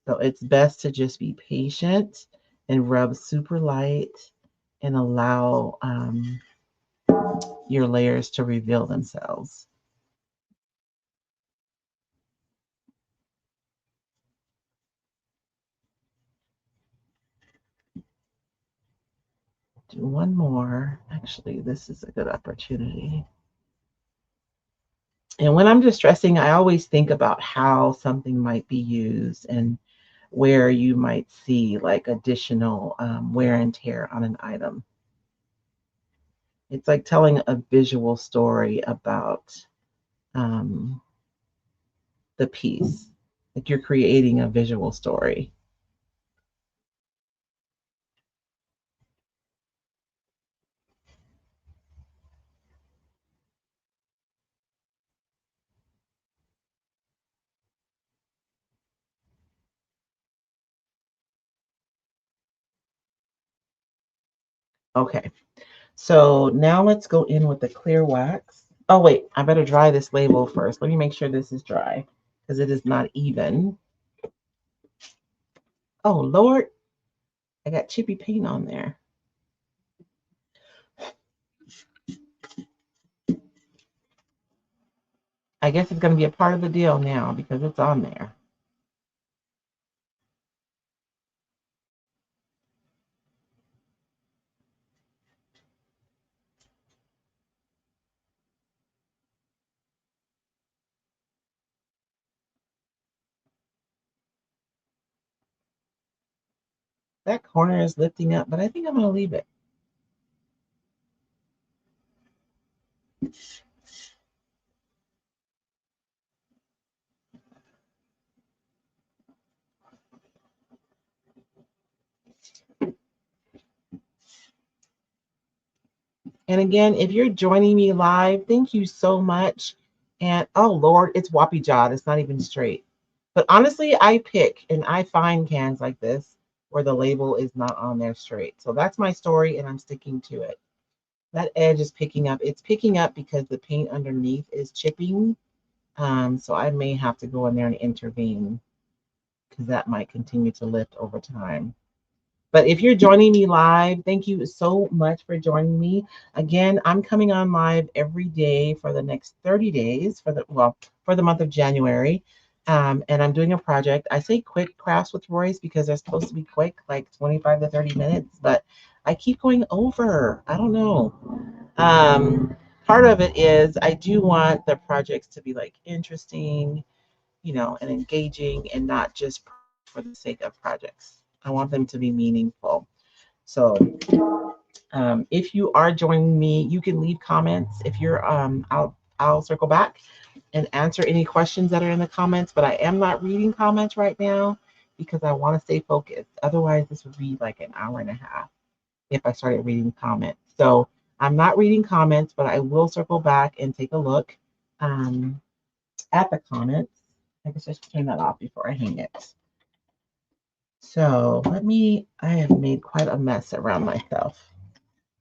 So it's best to just be patient and rub super light and allow your layers to reveal themselves. Do one more. Actually, this is a good opportunity. And when I'm distressing, I always think about how something might be used and where you might see like additional wear and tear on an item. It's like telling a visual story about the piece. Like you're creating a visual story. Okay, so now let's go in with the clear wax. Oh wait, I better dry this label first. Let me make sure this is dry because it is not even. Oh Lord, I got chippy paint on there. I guess it's going to be a part of the deal now because it's on there. That corner is lifting up, but I think I'm going to leave it. And again, if you're joining me live, thank you so much. And oh Lord, it's whoppy jawed. It's not even straight. But honestly, I pick and I find cans like this where the label is not on there straight. So that's my story and I'm sticking to it. That edge is picking up. It's picking up because the paint underneath is chipping. So I may have to go in there and intervene because that might continue to lift over time. But if you're joining me live, thank you so much for joining me. Again, I'm coming on live every day for the next 30 days for the month of January. And I'm doing a project. I say quick crafts with Royce because they're supposed to be quick, like 25 to 30 minutes, but I keep going over. I don't know. Part of it is I do want the projects to be like interesting, and engaging and not just for the sake of projects. I want them to be meaningful. So if you are joining me, you can leave comments. If you're, I'll circle back and answer any questions that are in the comments. But I am not reading comments right now because I want to stay focused. Otherwise, this would be like an hour and a half if I started reading comments. So I'm not reading comments, but I will circle back and take a look at the comments. I guess I should turn that off before I hang it. So I have made quite a mess around myself.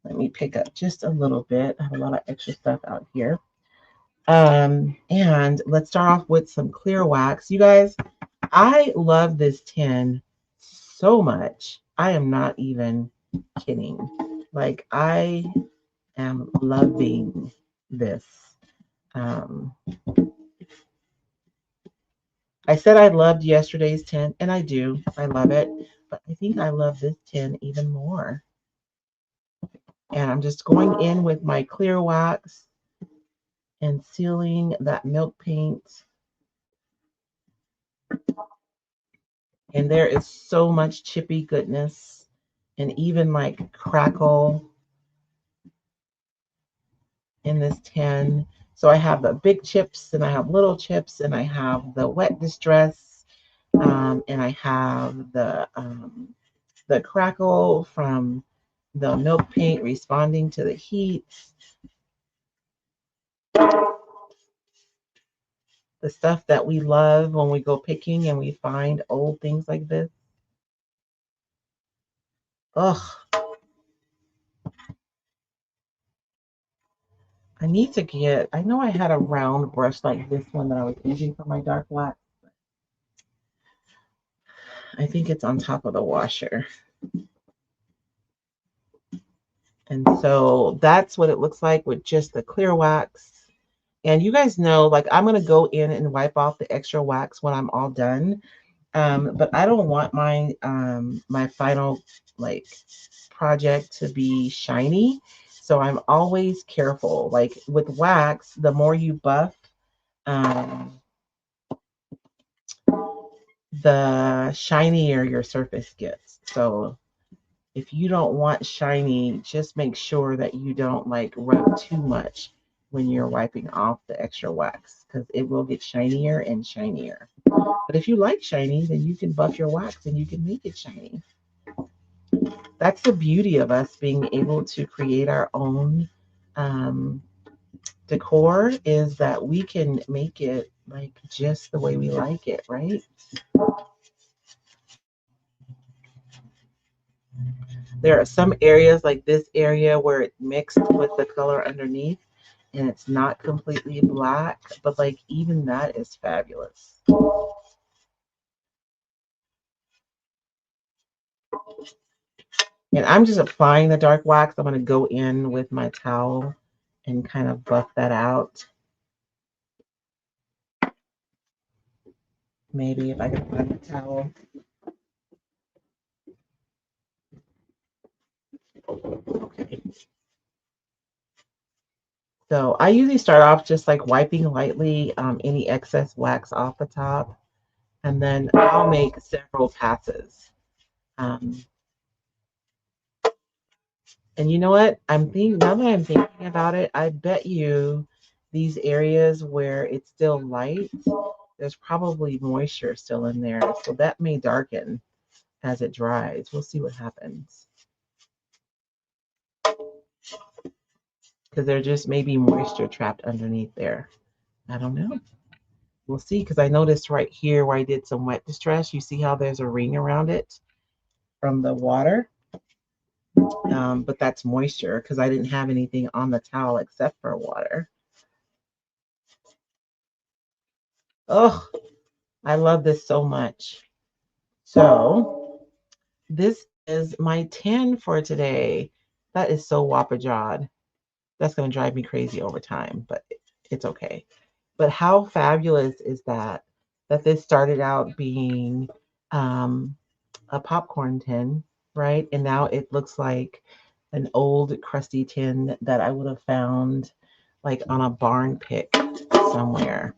Let me pick up just a little bit. I have a lot of extra stuff out here. And let's start off with some clear wax. You guys, I love this tin so much. I am not even kidding. Like, I am loving this. Um, I said I loved yesterday's tin, and I do. I love it. But I think I love this tin even more. And I'm just going in with my clear wax and sealing that milk paint. And there is so much chippy goodness and even like crackle in this tin. So I have the big chips and I have little chips and I have the wet distress and I have the crackle from the milk paint responding to the heat. The stuff that we love when we go picking and we find old things like this. Ugh. I know I had a round brush like this one that I was using for my dark wax. I think it's on top of the washer. And so that's what it looks like with just the clear wax. And you guys know, like, I'm going to go in and wipe off the extra wax when I'm all done. But I don't want my final like project to be shiny. So I'm always careful. Like with wax, the more you buff, the shinier your surface gets. So if you don't want shiny, just make sure that you don't like rub too much when you're wiping off the extra wax because it will get shinier and shinier. But if you like shiny, then you can buff your wax and you can make it shiny. That's the beauty of us being able to create our own um, decor is that we can make it like just the way we like it, right? There are some areas like this area where it mixed with the color underneath and it's not completely black, but like even that is fabulous. And I'm just applying the dark wax. I'm going to go in with my towel and kind of buff that out. Maybe if I can find a towel. Okay. So I usually start off just like wiping lightly any excess wax off the top, and then I'll make several passes. Um, and you know what? I'm thinking now that I'm thinking about it, I bet you these areas where it's still light, there's probably moisture still in there, so that may darken as it dries. We'll see what happens because there just may be moisture trapped underneath there. I don't know. We'll see because I noticed right here where I did some wet distress, you see how there's a ring around it from the water, but that's moisture because I didn't have anything on the towel except for water. Oh, I love this so much. So this is my 10 for today. That is so whopper jawed. That's going to drive me crazy over time, but it's okay. But how fabulous is that? That this started out being a popcorn tin, right? And now it looks like an old crusty tin that I would have found like on a barn pick somewhere.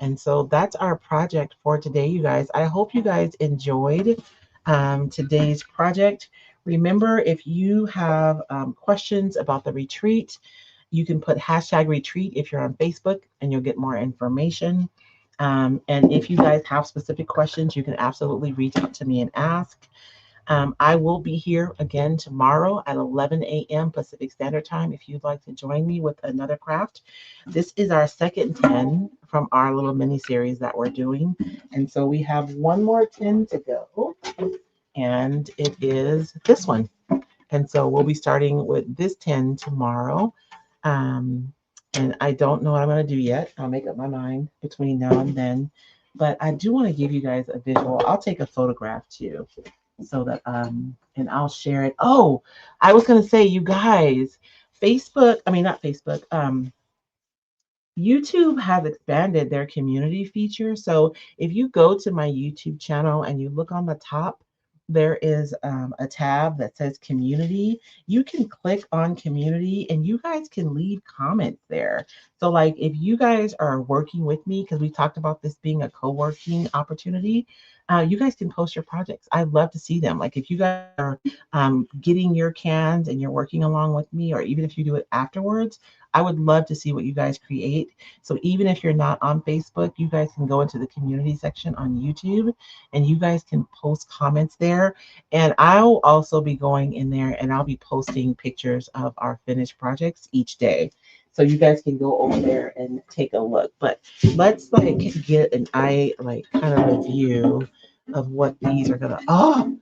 And so that's our project for today, you guys. I hope you guys enjoyed today's project. Remember, if you have questions about the retreat, you can put hashtag retreat if you're on Facebook and you'll get more information. And if you guys have specific questions, you can absolutely reach out to me and ask. I will be here again tomorrow at 11 a.m. Pacific Standard Time if you'd like to join me with another craft. This is our second 10 from our little mini series that we're doing. And so we have one more 10 to go, and it is this one. And so we'll be starting with this 10 tomorrow. And I don't know what I'm going to do yet. I'll make up my mind between now and then. But I do want to give you guys a visual. I'll take a photograph too so that and I'll share it. Oh, I was gonna say, you guys, Facebook, I mean not Facebook, YouTube has expanded their community feature. So if you go to my YouTube channel and you look on the top, there is a tab that says community. You can click on community and you guys can leave comments there. So like if you guys are working with me, because we talked about this being a co-working opportunity, you guys can post your projects. I'd love to see them. Like if you guys are getting your cans and you're working along with me, or even if you do it afterwards, I would love to see what you guys create. So even if you're not on Facebook, you guys can go into the community section on YouTube and you guys can post comments there. And I'll also be going in there and I'll be posting pictures of our finished projects each day. So you guys can go over there and take a look. But let's like get an eye, like kind of a view of what these are gonna. Oh,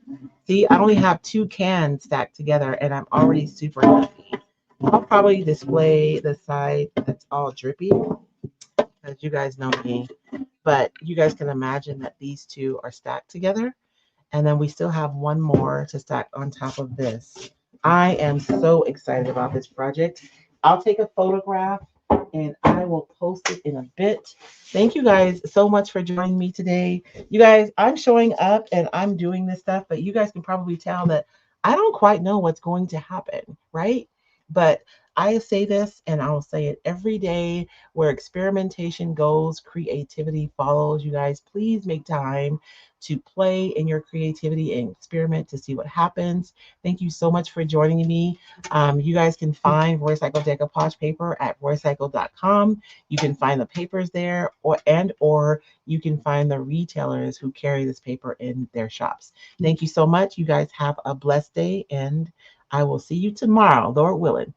see, I only have two cans stacked together and I'm already super happy. I'll probably display the side that's all drippy, as you guys know me. But you guys can imagine that these two are stacked together. And then we still have one more to stack on top of this. I am so excited about this project. I'll take a photograph and I will post it in a bit. Thank you guys so much for joining me today. You guys, I'm showing up and I'm doing this stuff, but you guys can probably tell that I don't quite know what's going to happen, right? But I say this and I'll say it every day: where experimentation goes, creativity follows. You guys, please make time to play in your creativity and experiment to see what happens. Thank you so much for joining me. You guys can find Roycycled decoupage paper at roycycled.com. You can find the papers there, or you can find the retailers who carry this paper in their shops. Thank you so much. You guys have a blessed day, and I will see you tomorrow, Lord willing.